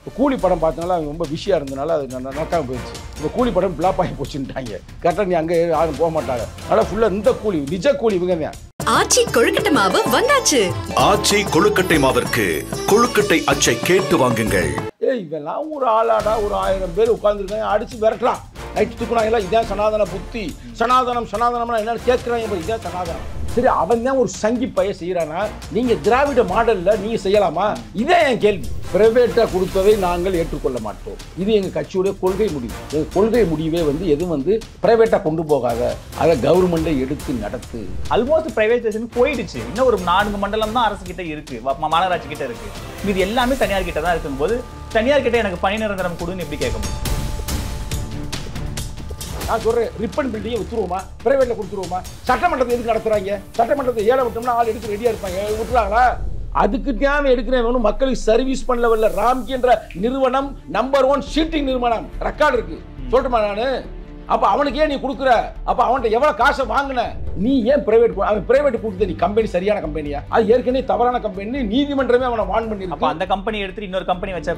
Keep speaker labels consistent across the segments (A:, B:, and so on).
A: கூலி படம் பார்த்தனால அவங்க ரொம்ப பிஸியாக இருந்தனால அது நடக்காமல் போயிடுச்சு. இந்த கூலி படம் பிளாப் ஆகி போச்சுட்டாங்க. கரெக்டாக நீ அங்கே யாரும் போக மாட்டாங்க. அதனால் ஃபுல்லாக இந்த கூலி நிஜ கூலி இவங்க தான்.
B: ஆச்சி கொழுக்கட்டை மாவு வந்தாச்சு.
C: ஆச்சி கொழுக்கட்டை மாவிற்கு கொழுக்கட்டை அச்சை கேட்டு வாங்குங்கள்.
A: இவெல்லாம் ஒரு ஆளாடா, ஒரு 1000 பேர் உட்கார்ந்துருக்காங்க, அடிச்சு விரட்டலாம். நைட்டு தூக்குறாங்களா, இதான் சனாதன புத்தி, சனாதனம்னா என்னன்னு கேட்குறாங்க. இதான் சனாதனம். சரி, அவன் தான் ஒரு சங்கி பைய செய்யறானா, நீங்க திராவிட மாடல்ல நீங்க செய்யலாமா? இதே என் கேள்வி. பிரைவேட்டா கொடுத்ததை நாங்கள் ஏற்றுக்கொள்ள மாட்டோம். இது எங்க கட்சியுடைய கொள்கை முடிவு. எங்க கொள்கை முடிவே எதுவும் பிரைவேட்டா கொண்டு போகாத, அதை கவர்மெண்டை எடுத்து நடத்து.
D: ஆல்மோஸ்ட் பிரைவேடைசேஷன் போயிடுச்சு. இன்னும் ஒரு 4 மண்டலம் தான் அரசு கிட்ட இருக்கு, மாநகராட்சி கிட்ட இருக்கு. இது எல்லாமே தனியார் கிட்ட தான் இருக்கும்போது தனியார் கிட்ட எனக்கு பணி நிரந்தரம் கொடுன்னு எப்படி கேட்க முடியும்?
A: நான் சொல்றேன், ரிப்பன் பில்டிங்கை வித்துருவோமா, பிரைவேட்ல கொடுத்துருவோமா? சட்டமன்றத்தை எதுக்கு நடத்துறாங்க? சட்டமன்றத்தை ஏழை விட்டோம்னா ஆள் எடுத்து ரெடியா இருப்பாங்க, விட்டுறாங்களா? அதுக்கு தேவை எடுக்கிறேன். மக்களுக்கு சர்வீஸ் பண்ணல வரல. ராம்கி என்ற நிறுவனம் நம்பர் 1 ஷீட்டிங் நிறுவனம், ரெக்கார்டு இருக்கு. சொல்லட்டுமா நானு? அப்ப அவனுக்கு ஏன் நீ கொடுக்குற? அப்ப அவன்கிட்ட எவ்வளவு காசை வாங்கின? நீ ஏன் பிரைவேட்? அவன் பிரைவேட் கொடுத்த நீ கம்பெனி சரியான கம்பெனியா? அது ஏற்கனவே தவறான கம்பெனி, நீதிமன்றமே அவனை வார்ன் பண்ணி.
D: அப்ப அந்த கம்பெனி எடுத்து இன்னொரு கம்பெனி வச்சா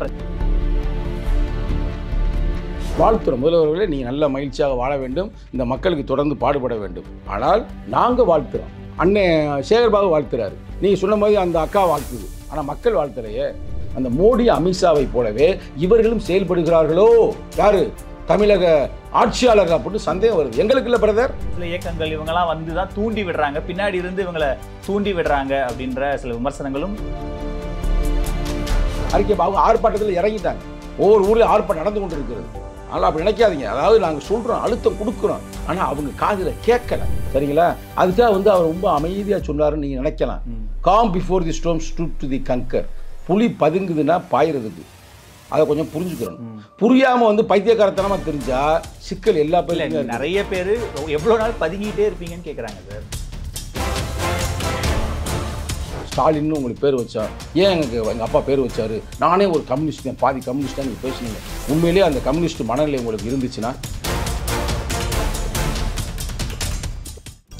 A: வாழ்த்துறோம். முதல்வர்களே, நீங்கள் நல்ல மகிழ்ச்சியாக வாழ வேண்டும், இந்த மக்களுக்கு தொடர்ந்து பாடுபட வேண்டும். ஆனால் நாங்கள் வாழ்த்துறோம். அண்ணன் சேகர்பாபு வாழ்த்துறாரு, நீங்கள் சொன்ன மாதிரி அந்த அக்கா வாழ்த்துது. ஆனால் மக்கள் வாழ்த்துறையே. அந்த மோடி அமித்ஷாவை போலவே இவர்களும் செயல்படுகிறார்களோ, யாரு தமிழக ஆட்சியாளர்கள் அப்படின்னு சந்தேகம் வருது. எங்களுக்கு இல்லை பிரதர்.
D: சில இயக்கங்கள் இவங்கெல்லாம் தான் தூண்டி விடுறாங்க, பின்னாடி இருந்து இவங்களை தூண்டி விடுறாங்க அப்படின்ற சில விமர்சனங்களும்.
A: அறிக்கை பாபு ஆர்ப்பாட்டத்தில் இறங்கிட்டாங்க. ஒவ்வொரு ஊரில் ஆர்ப்பாட்டம் நடந்து கொண்டு இருக்கிறது. ஆனால் அப்படி நினைக்காதீங்க. அதாவது நாங்கள் சொல்கிறோம், அழுத்தம் கொடுக்குறோம், ஆனால் அவங்க காதில் கேட்கல. சரிங்களா? அதுக்காக அவர் ரொம்ப அமைதியாக சொன்னாருன்னு நீங்கள் நினைக்கலாம். Calm before the storm stood to the conquer. புலி பதுங்குதுன்னா பாயிறதுக்கு. அதை கொஞ்சம் புரிஞ்சுக்கிறோம். புரியாமல் பைத்தியக்காரத்தனமாக தெரிஞ்சா சிக்கல் எல்லா பேரும்.
D: நிறைய பேர் எவ்வளோ நாள் பதுங்கிட்டே இருப்பீங்கன்னு கேட்குறாங்க சார்.
A: ஸ்டாலின்னு உங்களுக்கு பேர் வச்சா, ஏன் எங்கள் அப்பா பேர் வச்சாரு? நானே ஒரு கம்யூனிஸ்ட் தான், பாதி கம்யூனிஸ்ட் தான் நீங்கள் பேசுனீங்க. உண்மையிலேயே அந்த கம்யூனிஸ்ட் மனநிலை உங்களுக்கு இருந்துச்சுன்னா.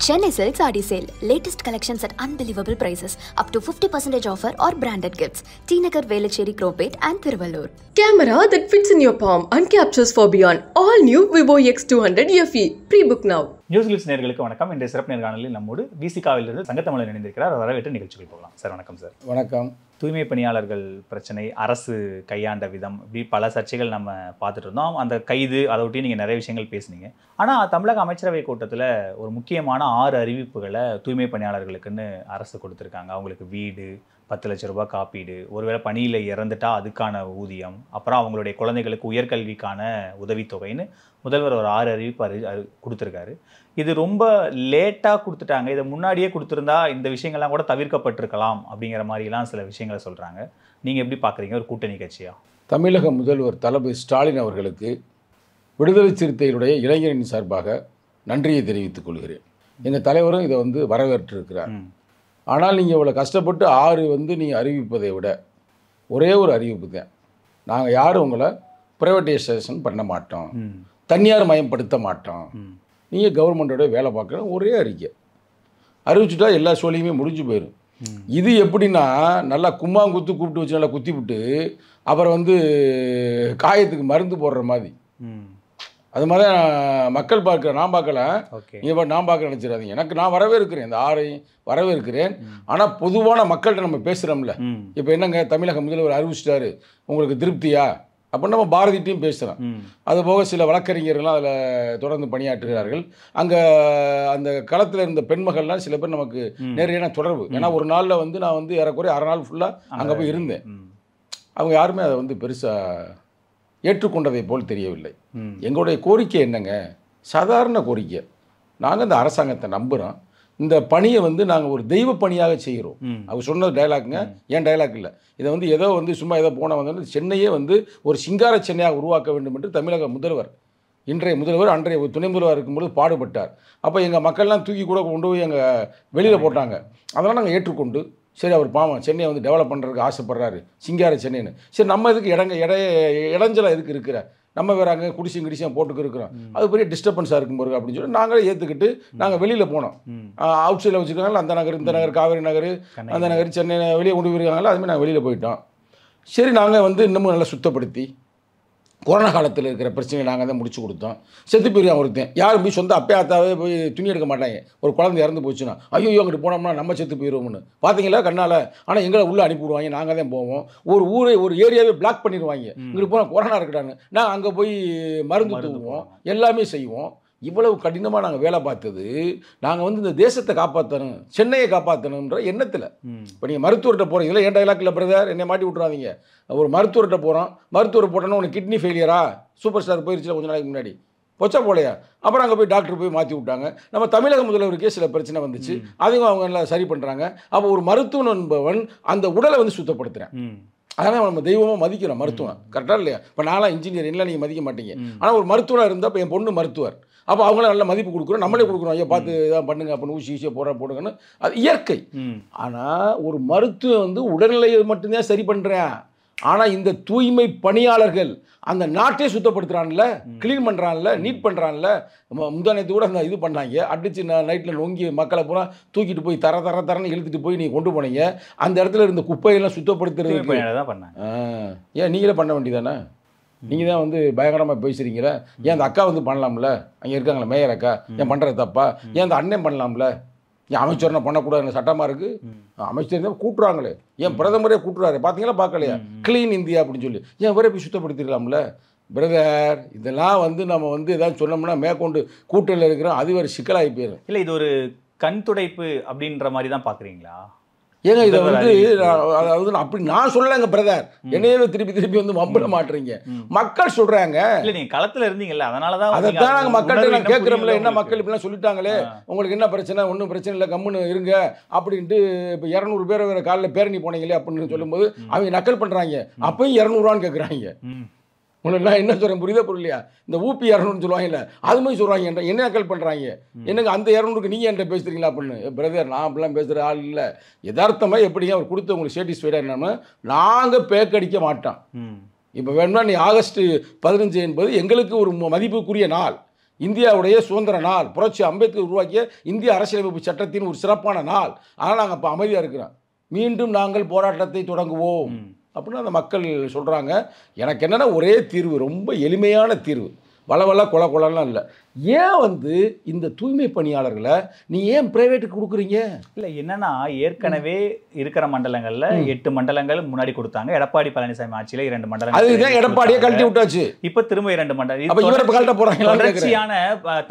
E: Chennai Silk Saree Sale. Latest collections at unbelievable prices. Up to 50% offer or branded gifts. T Nagar, Velachery, Cropate and Thiruvallur.
F: Camera that fits in your palm and captures for beyond. All new Vivo X200 FE. Pre-book now.
D: News clips நேயர்களுக்கு வணக்கம். இன்றைய சிறப்பு நேர்காணலில் நம்மோடு விசிகாவிலிருந்து சங்கத்தமிழர் இணைந்திருக்கிறார். வரவேற்று நிகழ்ச்சிக்கு போகலாம். சார் வணக்கம். சார்
A: வணக்கம்.
D: தூய்மை பணியாளர்கள் பிரச்சனை, அரசு கையாண்ட விதம், இப்படி பல சர்ச்சைகள் நம்ம பார்த்துட்டு இருந்தோம். அந்த கைது, அதை ஒட்டி நீங்கள் நிறைய விஷயங்கள் பேசுனீங்க. ஆனால் தமிழக அமைச்சரவை கூட்டத்தில் ஒரு முக்கியமான 6 அறிவிப்புகளை தூய்மை பணியாளர்களுக்குன்னு அரசு கொடுத்துருக்காங்க. அவங்களுக்கு வீடு, 10 லட்ச ரூபாய் காப்பீடு, ஒருவேளை பணியில் இறந்துட்டா அதுக்கான ஊதியம், அப்புறம் அவங்களுடைய குழந்தைகளுக்கு உயர்கல்விக்கான உதவித்தொகைன்னு முதல்வர் ஒரு 6 அறிவிப்பு கொடுத்துருக்காரு. இது ரொம்ப லேட்டாக கொடுத்துட்டாங்க. இதை முன்னாடியே கொடுத்துருந்தா இந்த விஷயங்கள்லாம் கூட தவிர்க்கப்பட்டிருக்கலாம் அப்படிங்கிற மாதிரிலாம் சில விஷயங்களை சொல்கிறாங்க. நீங்கள் எப்படி பார்க்குறீங்க ஒரு கூட்டணி கட்சியாக?
A: தமிழக முதல்வர் தளபதி ஸ்டாலின் அவர்களுக்கு விடுதலை சிறுத்தைகளுடைய இளைஞரின் சார்பாக நன்றியை தெரிவித்துக் கொள்கிறேன். எங்கள் தலைவரும் இதை வரவேற்றிருக்கிறார். ஆனால் நீங்கள் இவ்வளோ கஷ்டப்பட்டு 6 நீங்கள் அறிவிப்பதை விட ஒரே ஒரு அறிவிப்பு தான். நாங்கள் யாரும் உங்களை ப்ரைவேட்டைசேஷன் பண்ண மாட்டோம், தனியார் மயப்படுத்த மாட்டோம், நீங்கள் கவர்மெண்ட்டோட வேலை பார்க்குற ஒரே அறிக்கை அறிவிச்சுட்டா எல்லா சோழியுமே முடிஞ்சு போயிடும். இது எப்படின்னா, நல்லா கும்மாங்குத்து கூப்பிட்டு வச்சு நல்லா குத்தி விட்டு அப்புறம் காயத்துக்கு மருந்து போடுற மாதிரி. அது மாதிரி மக்கள் பார்க்குறேன், நான் பார்க்கல. நீங்கள் நான் பார்க்க நினச்சிடாதீங்க. நான் வரவே இருக்கிறேன், இந்த 6ஐயும் வரவே இருக்கிறேன். ஆனால் பொதுவான மக்கள்கிட்ட நம்ம பேசுகிறோம்ல. இப்போ என்னங்க தமிழக முதல்வர் அறிவிச்சிட்டாரு, உங்களுக்கு திருப்தியா அப்படின்னு நம்ம பாரதிட்டையும் பேசுகிறோம். அதுபோக சில வழக்கறிஞர்கள்லாம் அதில் தொடர்ந்து பணியாற்றுகிறார்கள். அங்கே அந்த களத்தில் இருந்த பெண்மகள்லாம் சில பேர் நமக்கு நேரடியான தொடர்பு. ஏன்னா ஒரு நாளில் நான் ஏறக்குறைய 1/2 நாள் ஃபுல்லாக அங்கே போய் இருந்தேன். அவங்க யாருமே அதை பெருசாக ஏற்றுக்கொண்டதை போல் தெரியவில்லை. எங்களுடைய கோரிக்கை என்னங்க, சாதாரண கோரிக்கை. நாங்கள் இந்த அரசாங்கத்தை நம்புகிறோம். இந்த பணியை நாங்கள் ஒரு தெய்வ பணியாக செய்கிறோம். அவங்க சொன்னது டைலாக்குங்க, ஏன் டைலாக் இல்லை. இதை ஏதோ சும்மா ஏதோ போன சென்னையே ஒரு சிங்கார சென்னையாக உருவாக்க வேண்டும் என்று தமிழக முதல்வர், இன்றைய முதல்வர் அன்றைய துணை முதல்வர் இருக்கும்போது பாடுபட்டார். அப்போ எங்கள் மக்கள்லாம் தூக்கி கூட கொண்டு போய் எங்கள் வெளியில் போட்டாங்க. அதெல்லாம் நாங்கள் ஏற்றுக்கொண்டு, சரி அவர் பாவம் சென்னையை டெவலப் பண்ணுறதுக்கு ஆசைப்படுறாரு, சிங்கார சென்னைன்னு. சரி, நம்ம இதுக்கு இடைஞ்சலாக எதுக்கு இருக்கிற, நம்ம வேறு அங்கே குடிசியம் போட்டுக்கு இருக்கிறோம், அது பெரிய டிஸ்டர்பன்ஸாக இருக்கும் போது அப்படின்னு சொல்லி நாங்களே ஏற்றுக்கிட்டு நாங்கள் வெளியில் போனோம். அவுட் சைடில் வச்சுருக்காங்களா, அந்த நகர், இந்த நகர், காவேரி நகர், அந்த நகர், சென்னை வெளியே கொண்டு போயிருக்காங்களா, அதுமாதிரி நாங்கள் வெளியில் போயிட்டோம். சரி நாங்கள் வந்து இன்னமும் நல்லா சுத்தப்படுத்தி கொரோனா காலத்தில் இருக்கிற பிரச்சனையை நாங்கள் தான் முடிச்சு கொடுத்தோம். செத்து போயிருக்கான் ஒருத்தன். யாரும் போய் சொந்த அப்பே ஆத்தாவே போய் துணி எடுக்க மாட்டாங்க. ஒரு குழந்தை இறந்து போச்சுன்னா ஐயோ அங்கிட்டு போனோம்னா நம்ம செத்து போயிடுவோம்னு பார்த்தீங்களா கண்ணால். ஆனால் எங்களை உள்ளே அனுப்பிவிடுவாங்க, நாங்கள் தான் போவோம். ஒரு ஊரை ஒரு ஏரியாவே பிளாக் பண்ணிடுவாங்க. இங்கிட்டு போனால் கொரோனா இருக்கட்டான்னு நாங்கள் அங்கே போய் மருந்து தூக்குவோம், எல்லாமே செய்வோம். இவ்வளவு கடினமாக நாங்கள் வேலை பார்த்தது நாங்கள் வந்து இந்த தேசத்தை காப்பாற்றணும், சென்னையை காப்பாற்றணுன்ற எண்ணத்தில். இப்போ நீங்கள் மருத்துவர்கிட்ட போகிறீங்களா, ஏன் டைலாக் இல்லை பிரதர் என்னை மாட்டி விட்றாதீங்க. ஒரு மருத்துவர்கிட்ட போகிறோம், மருத்துவர் போட்டோன்னா உனக்கு கிட்னி ஃபெயிலியரா, சூப்பர் ஸ்டார் போயிருச்சு கொஞ்ச நாளைக்கு முன்னாடி, பொச்சா போலையா. அப்புறம் அங்கே போய் டாக்டர் போய் மாற்றி விட்டாங்க. நம்ம தமிழக முதல்வருக்கே சில பிரச்சனை வந்துச்சு, அதையும் அவங்க எல்லாம் சரி பண்ணுறாங்க. அப்போ ஒரு மருத்துவன் என்பவன் அந்த உடலை வந்து சுத்தப்படுத்துகிறேன். அதனால் நம்ம தெய்வமாக மதிக்கிறோம் மருத்துவம், கரெக்டாக இல்லையா? இப்போ நான்லாம் இன்ஜினியர் என்ன நீங்கள் மதிக்க மாட்டீங்க. ஆனால் ஒரு மருத்துவராக இருந்தால் இப்போ என் பொண்ணு மருத்துவர், அப்போ அவங்கள நல்ல மதிப்பு கொடுக்குறோம், நம்மளே கொடுக்குறோம். ஐயா பார்த்து இதான் பண்ணுங்க அப்படின்னு ஊசி ஈஸியாக போடுங்கன்னு. அது இயற்கை. ஆனால் ஒரு மருத்துவம் வந்து உடல்நிலையை மட்டும்தான் சரி பண்ணுறேன். ஆனால் இந்த தூய்மை பணியாளர்கள் அந்த நாட்டே சுத்தப்படுத்துகிறான்ல, க்ளீன் பண்ணுறான்ல, நீட் பண்ணுறான்ல. முந்தானத்து கூட அந்த இது பண்ணாங்க, அடித்து நைட்டில் நொங்கி மக்களை பூரா தூக்கிட்டு போய் தரன்னு இழுத்துட்டு போய் நீங்கள் கொண்டு போனீங்க. அந்த இடத்துல இருந்த குப்பையெல்லாம் சுத்தப்படுத்துறது
D: தான் பண்ணாங்க.
A: ஏன் நீங்களே பண்ண வேண்டியதானே? நீங்கள் தான் வந்து பயங்கரமாக பேசுகிறீங்களே, ஏன் அந்த அக்கா வந்து பண்ணலாம்ல, அங்கே இருக்காங்களே மேயர் அக்கா, ஏன் பண்ணுறது தப்பா? ஏன் அந்த அண்ணன் பண்ணலாம்ல, ஏன் அமைச்சர்னா பண்ணக்கூடாது சட்டமாக இருக்குது? அமைச்சர் தான் கூட்டுறாங்களே, ஏன் பிரதமரே கூட்டுறாரு பார்த்தீங்களா பார்க்கலையா? க்ளீன் இந்தியா அப்படின்னு சொல்லி ஏன் வரை போய் சுத்தப்படுத்திடலாம்ல பிரதர்? இதெல்லாம் வந்து நம்ம வந்து ஏதாவது சொன்னோம்னா மேற்கொண்டு கூட்டணியில் இருக்கிறோம், அது ஒரு சிக்கலாகி போயிடும்.
D: இல்லை இது ஒரு கண் துடைப்பு அப்படின்ற மாதிரி தான் பார்க்குறீங்களா?
A: ஏங்க இதை வந்து அதாவது அப்படி நான் சொல்லலைங்க பிரதர், என்னையே திருப்பி வந்து மம்பள மாட்டுறீங்க. மக்கள் சொல்றாங்க.
D: இல்லை நீங்கள் களத்தில் இருந்தீங்கல்ல, அதனால தான்
A: அதைத்தான் நாங்கள் மக்கள்கிட்ட நான் கேட்குறோம்ல. என்ன மக்கள் இப்படிலாம் சொல்லிட்டாங்களே, உங்களுக்கு என்ன பிரச்சனை? ஒன்றும் பிரச்சனை இல்லை, கம்முன்னு இருங்க அப்படின்ட்டு. இப்போ 200 பேர் வேறு காலையில் பேரணி போனீங்களே அப்படின்னு சொல்லும்போது அவங்க நக்கல் பண்ணுறாங்க. அப்பயும் 200 கேட்குறாங்க. உங்களுக்கு நான் என்ன சொல்கிறேன் புரியுதா புரியலையா? இந்த ஊபி 200 சொல்லுவாங்கல்ல, அது மாதிரி சொல்கிறாங்க. என்ன நக்கல் பண்ணுறாங்க. என்னங்க அந்த 200க்கு நீங்கள் என்கிட்ட பேசுகிறீங்களா அப்படின்னு. பிரதர் நான் அப்படிலாம் பேசுகிற ஆள் இல்லை. யதார்த்தமாக எப்படிங்க அவர் கொடுத்து உங்களுக்கு சாட்டிஸ்ஃபைடாக என்னன்னா, நாங்கள் பேக்கடிக்க மாட்டோம். இப்போ வேணும்னா நீ ஆகஸ்ட் 15 என்பது எங்களுக்கு ஒரு மதிப்புக்குரிய நாள், இந்தியாவுடைய சுதந்திர நாள், புரட்சி அம்பேத்கர் உருவாக்கிய இந்திய அரசியலமைப்பு சட்டத்தின் ஒரு சிறப்பான நாள். ஆனால் நாங்கள் இப்போ அமைதியாக இருக்கிறோம், மீண்டும் நாங்கள் போராட்டத்தை தொடங்குவோம் அப்படின்னு அந்த மக்கள் சொல்கிறாங்க. எனக்கு என்னென்னா ஒரே தீர்வு, ரொம்ப எளிமையான தீர்வு, வளவள கொலலாம் இல்லை. ஏன் வந்து இந்த தூய்மை பணியாளர்களை நீ ஏன் பிரைவேட்டுக்கு கொடுக்குறீங்க?
D: இல்லை என்னன்னா ஏற்கனவே இருக்கிற மண்டலங்களில் 8 மண்டலங்கள் முன்னாடி கொடுத்தாங்க. எடப்பாடி பழனிசாமி ஆட்சியில் 2 மண்டலங்கள்,
A: அதுதான் எடப்பாடியே கழட்டி விட்டாச்சு.
D: இப்போ திரும்ப 2 மண்டலம் தொடர்ச்சியான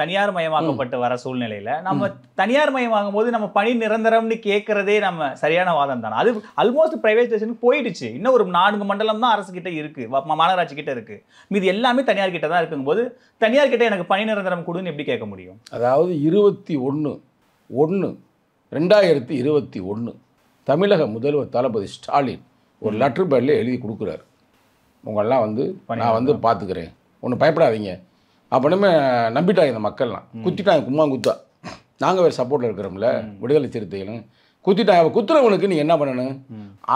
D: தனியார் மயமாக்கப்பட்டு வர சூழ்நிலையில் நம்ம தனியார் மயமாகும் போது நம்ம பணி நிரந்தரம்னு கேட்கறதே நம்ம சரியான வாதம் தானே? அது ஆல்மோஸ்ட் பிரைவேடைசேஷனுக்கு போயிடுச்சு. இன்னும் ஒரு 4 மண்டலம் தான் அரசு கிட்ட இருக்கு, மாநகராட்சி கிட்ட இருக்கு, மீது எல்லாமே தனியார் கிட்ட தான் இருக்கும்போது தனியார் கிட்ட எனக்கு பணி நிரந்தரம் கொடுன்னு எப்படி கேட்க முடியும்?
A: அதாவது 21/1/2021 தமிழக முதல்வர் தளபதி ஸ்டாலின் ஒரு லெட்டர் பேடில் எழுதி கொடுக்குறாரு. உங்களெல்லாம் வந்து நான் வந்து பார்த்துக்கிறேன், ஒன்றும் பயப்படாதீங்க அப்படின்னுமே நம்பிட்டாங்க இந்த மக்கள்லாம். குத்திட்டாங்க கும்மாங்குத்தா. நாங்கள் வேறு சப்போர்ட்டில் இருக்கிறோம்ல விடுதலை சிறுத்தைகளும் குத்திட்டாங்க. குத்துறவனுக்கு நீ என்ன பண்ணணும்?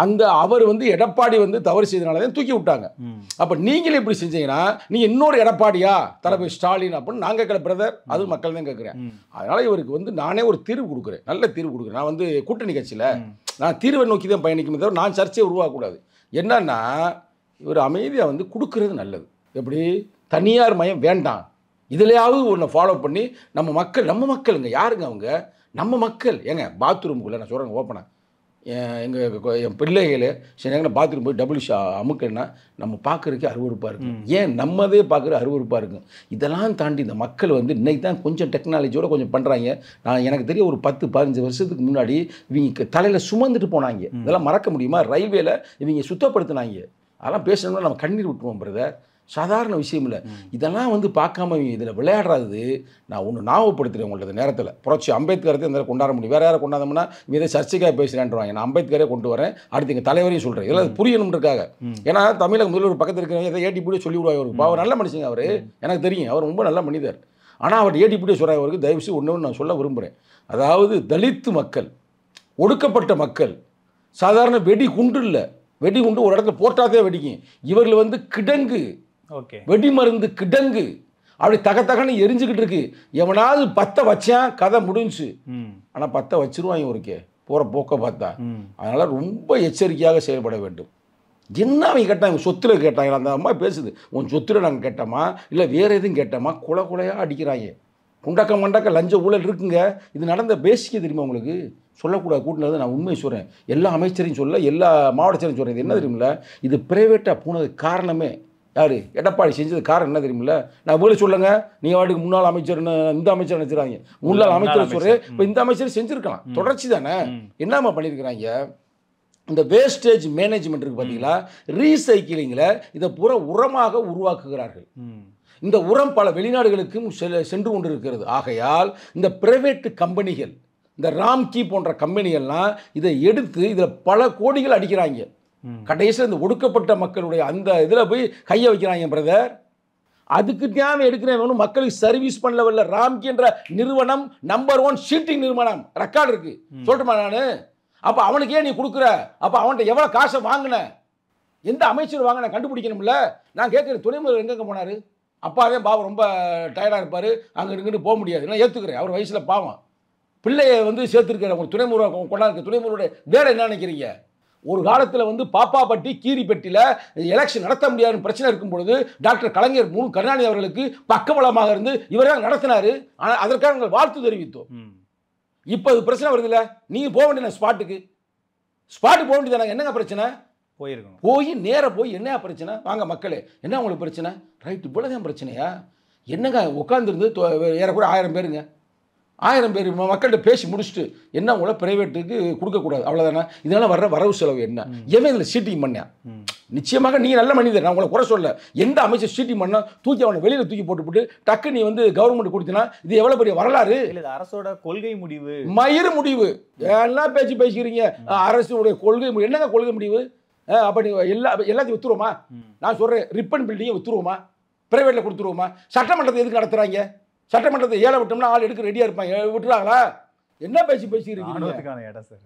A: அந்த அவர் வந்து எடப்பாடி வந்து தவறு செய்தனால தான் தூக்கி விட்டாங்க. அப்போ நீங்களே இப்படி செஞ்சீங்கன்னா நீங்கள் இன்னொரு எடப்பாடியா தளபதி ஸ்டாலின் அப்படின்னு நான் கேட்குற பிரதர், அது மக்கள் தான் கேட்குறேன். அதனால் இவருக்கு வந்து நானே ஒரு தீர்வு கொடுக்குறேன், நல்ல தீர்வு கொடுக்குறேன். நான் வந்து கூட்டணி கட்சியில் நான் தீர்வை நோக்கி தான் பயணிக்குமே தவிர நான் சர்ச்சையை உருவாக்கக்கூடாது. என்னன்னா இவர் அமைதியாக வந்து கொடுக்குறது நல்லது. எப்படி தனியார் மயம் வேண்டாம், இதுலையாவது ஒன்று ஃபாலோ பண்ணி நம்ம மக்களுங்க யாருங்க அவங்க? நம்ம மக்கள். ஏங்க பாத்ரூமுக்குள்ளே நான் சொல்கிறேங்க ஓப்பனாக, என் பிள்ளைகளே சரி நேரம் பாத்ரூம் போய் டபுள் அமுக்குன்னா நம்ம பார்க்குறதுக்கே அருவருப்பாக இருக்கும். ஏன் நம்மதே பார்க்குற அருவருப்பாக இருக்கும். இதெல்லாம் தாண்டி இந்த மக்கள் வந்து இன்றைக்கி தான் கொஞ்சம் டெக்னாலஜியோடு கொஞ்சம் பண்ணுறாங்க. நான் எனக்கு தெரிய ஒரு 10-15 வருஷத்துக்கு முன்னாடி இவங்க தலையில் சுமந்துட்டு போனாங்க. இதெல்லாம் மறக்க முடியுமா? ரயில்வேல இவங்க சுத்தப்படுத்தினாங்க. அதெல்லாம் பேசணும்னா நம்ம கண்ணீர் விட்டுருவோம் பிரதர், சாதாரண விஷயம் இல்லை. இதெல்லாம் வந்து பார்க்காம இதில் விளையாடுறது. நான் ஒன்று ஞாபகப்படுத்துகிறேன் உங்களது நேரத்தில், புரட்சி அம்பேத்கரத்தை இந்த கொண்டாட முடியும். வேறு யாரை கொண்டாந்தோம்னா இதை சர்ச்சைக்காக பேசுகிறேன்றாங்க. நான் அம்பேத்கரே கொண்டு வரேன், அடுத்து எங்கள் தலைவரையும் சொல்கிறேன். இதெல்லாம் புரியணும்ன்றக்காக. ஏன்னா தமிழக முதல்வர் பக்கத்தில் இருக்கிறவங்க எதை ஏடிபிடியே சொல்லி விடுவாங்க. அவருக்கு அவர் நல்ல மனுஷங்க, அவர் எனக்கு தெரியும், அவர் ரொம்ப நல்ல மனிதர். ஆனால் அவர் ஏடிபிடியே சொல்கிறாங்க. அவருக்கு தயவுசெய்து ஒன்று நான் சொல்ல விரும்புகிறேன். அதாவது தலித்து மக்கள், ஒடுக்கப்பட்ட மக்கள், சாதாரண வெடி குண்டு இல்லை, வெடி குண்டு ஒரு இடத்துல போட்டாதே வெடிக்கும். இவர்கள் வந்து கிடங்கு, வெடி மருந்து கிடங்கு அப்படி தகன்னு எரிஞ்சுக்கிட்டு இருக்கு. எவனாவது 10 வச்சான் கதை முடிஞ்சு. ஆனால் 10 வச்சிருவாங்க ஒருக்கே போகிற போக்க பார்த்தா. அதனால் ரொம்ப எச்சரிக்கையாக செயல்பட வேண்டும். என்ன அவங்க கேட்டாங்க, சொத்துல கேட்டாங்க. அந்த அம்மா பேசுது, உன் சொத்துல நாங்கள் கேட்டோமா இல்லை வேறு எதுவும் கேட்டோமா, கொலையாக அடிக்கிறாங்க. குண்டக்க மண்டக்க லஞ்ச ஊழல் இருக்குங்க. இது நடந்த பேசிக்க தெரியுமா உங்களுக்கு? சொல்லக்கூடாது கூட்டினது. நான் உண்மையை சொல்கிறேன், எல்லா அமைச்சரையும் சொல்ல, எல்லா மாவட்ட செயலையும் சொல்கிறேன். இது என்ன தெரியுமில்ல, இது பிரைவேட்டாக போனதுக்கு காரணமே யார்? எடப்பாடி செஞ்சது காரணம் என்ன தெரியுமில்ல? நான் வீடு சொல்லுங்க, நீங்கள் வாட்டுக்கு முன்னாள் அமைச்சர் இந்த அமைச்சர் நினைச்சிடறாங்க, முன்னாள் அமைச்சர் சொல்கிறேன். இப்போ இந்த அமைச்சர் செஞ்சுருக்கலாம், தொடர்ச்சி தானே. என்னம்மா பண்ணியிருக்கிறாங்க? இந்த வேஸ்டேஜ் மேனேஜ்மெண்ட் இருக்குது பார்த்தீங்களா, ரீசைக்கிளிங்கில் இதை பூரா உரமாக உருவாக்குகிறார்கள். இந்த உரம் பல வெளிநாடுகளுக்கும் சென்று கொண்டு இருக்கிறது. ஆகையால் இந்த பிரைவேட் கம்பெனிகள், இந்த ராம்கி போன்ற கம்பெனிகள்லாம் இதை எடுத்து இதில் பல கோடிகள் அடிக்கிறாங்க. கடைசியில் இந்த ஒடுக்கப்பட்ட மக்களுடைய அந்த இதில் போய் கையை வைக்கிறாங்க பிரதர். அதுக்கு தேவை எடுக்கிறேன், மக்களுக்கு சர்வீஸ் பண்ணல. ராம்கி என்ற நிறுவனம் நம்பர் 1 ஷீட்டிங் நிறுவனம், ரெக்கார்டு இருக்கு, சொல்லட்டுமா நான்? அப்போ அவனுக்கு ஏன் நீ கொடுக்குற? அப்போ அவன்கிட்ட எவ்வளோ காசை வாங்கின, எந்த அமைச்சர் வாங்கின கண்டுபிடிக்கணும்ல. நான் கேட்குறேன், துணை முதல்வர் எங்கெங்கே போனார்? அப்பாவே பாவம் ரொம்ப டயர்டாக இருப்பார், அங்கே இங்கிட்டு போக முடியாது. நான் ஏற்றுக்கிறேன், அவர் வயசில் பாவம். பிள்ளையை சேர்த்துருக்கிற உங்களுக்கு துணை முதல்வர் கொண்டாந்து, துணை முதல்வருடைய வேலை என்ன நினைக்கிறீங்க? ஒரு காலத்தில் பாப்பாப்பட்டி கீரிப்பட்டியில் எலெக்ஷன் நடத்த முடியாதுன்னு பிரச்சனை இருக்கும் பொழுது டாக்டர் கலைஞர் கருணாநிதி அவர்களுக்கு பக்கபலமாக இருந்து இவரே நடத்தினார். ஆனால் அதற்காக நாங்கள் வாழ்த்து தெரிவித்தோம். இப்போ அது பிரச்சனை வருது இல்லை, நீங்கள் போக வேண்டிய ஸ்பாட்டுக்கு போக வேண்டியது. என்னங்க பிரச்சனை?
D: போயிருக்கணும்,
A: போய் நேராக போய் என்ன பிரச்சனை, வாங்க மக்களே என்ன உங்களுக்கு பிரச்சனை, ரைட்டு இவ்வளோதான் பிரச்சனையா, என்னங்க உட்காந்துருந்து ஏறக்கூட 1000 பேருங்க, 1000 பேர் மக்கள்கிட்ட பேசி முடிச்சுட்டு என்ன உங்களை பிரைவேட்டுக்கு கொடுக்கக்கூடாது, அவ்வளோதானே. இதனால் வர்ற வரவு செலவு என்ன, எவன் இதில் சீட்டிங் பண்ணேன்? நிச்சயமாக நீங்கள் நல்ல மனிதர், நான் உங்களை குறை சொல்ல. எந்த அமைச்சர் சீட்டிங் பண்ணால் தூக்கி அவனை வெளியில் தூக்கி போட்டு டக்கு நீ கவர்மெண்ட் கொடுத்தினா இது எவ்வளோ பெரிய வரலாறு.
D: அரசோட கொள்கை முடிவு,
A: மயிறு முடிவு, எல்லாம் பேசிக்கிறீங்க. அரசுடைய கொள்கை முடிவு என்னங்க கொள்கை முடிவு? அப்போ நீ எல்லாத்தையும் வித்துருவோமா? நான் சொல்கிறேன், ரிப்பன் பில்டிங்கை வித்துருவோமா? பிரைவேட்டில் கொடுத்துருவோமா? சட்டமன்றத்தை எதுக்கு நடத்துகிறாங்க? சட்டமன்றத்தை ஏழை விட்டோம்னா ஆள் எடுக்க ரெடியாக இருப்பாங்க, விட்டுறாங்களா? என்ன பேசிக்கிறீங்க?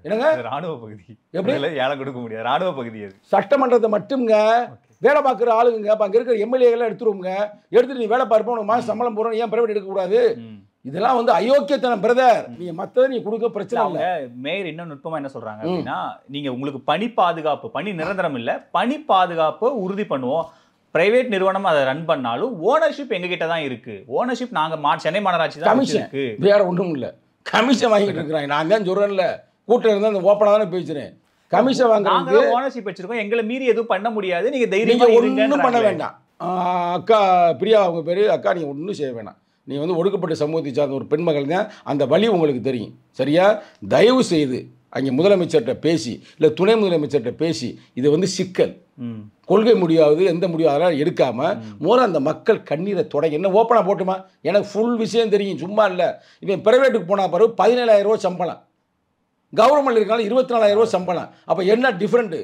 A: என்னங்க
D: ராணுவ பகுதி
A: எப்படி
D: ஏழை கொடுக்க முடியாது? ராணுவ பகுதி அது.
A: சட்டமன்றத்தை மட்டுங்க வேலை பார்க்குற ஆளுங்க, அப்போ அங்கே இருக்கிற எம்எல்ஏலாம் எடுத்துருவோங்க. எடுத்துட்டு நீ வேலை பார்ப்போம், உனக்கு மாதம் சம்பளம் போகிறோம், ஏன் பிரைவேட் எடுக்கக்கூடாது? இதெல்லாம் அயோக்கியத்தனம் பிரதர். நீங்க மத்தத நீ கொடுக்க பிரச்சனை இல்ல.
D: மேயர் இன்னும் நுட்பமா என்ன சொல்றாங்க அப்படின்னா, நீங்க உங்களுக்கு பணி பாதுகாப்பு, பணி நிரந்தரம் இல்ல, பணி பாதுகாப்பு உறுதி பண்ணுவோம். பிரைவேட் நிறுவனம் அதை ரன் பண்ணாலும் ஓனர்ஷிப் எங்க கிட்ட தான் இருக்கு. ஓனர்ஷிப் நாங்க சென்னை மாநகராட்சி தான் இருக்கு,
A: வேற ஒன்றும் இல்ல. கமிஷன் வாங்கிட்டு இருக்கிறாங்க. நான் தான் சொல்றேன்ல, கூட்டம் இருந்தா அந்த ஓப்பனா தானே பேசுறேன். கமிஷன் வாங்குறாங்க,
D: ஓனர்ஷிப் வச்சிருக்கோம், எங்களை மீறி எதுவும் பண்ண முடியாது, நீங்க தைரியமா
A: ஒன்றும் பண்ண வேண்டாம். அக்கா பிரியா அவங்க பேரு, அக்கா நீங்க ஒன்றும் செய்ய வேண்டாம். நீ ஒடுக்கப்பட்ட சமூகத்தை சார்ந்த ஒரு பெண்மகள் தான், அந்த வழி உங்களுக்கு தெரியும் சரியா. தயவு செய்து அங்கே முதலமைச்சர்கிட்ட பேசி இல்லை துணை முதலமைச்சர்கிட்ட பேசி இது சிக்கல், கொள்கை முடியாது எந்த முடிவு அதெல்லாம் எடுக்காமல் அந்த மக்கள் கண்ணீரை தொடங்கி என்ன ஓப்பனாக போட்டுமா. எனக்கு ஃபுல் விஷயம் தெரியும், சும்மா இல்லை. இவன் பிரைவேட்டுக்கு போனால் பிறகு 17,000 ரூபா சம்பளம், கவர்மெண்ட் இருக்காலும் 24,000 ரூபா சம்பளம். அப்போ என்ன டிஃப்ரெண்ட்டு?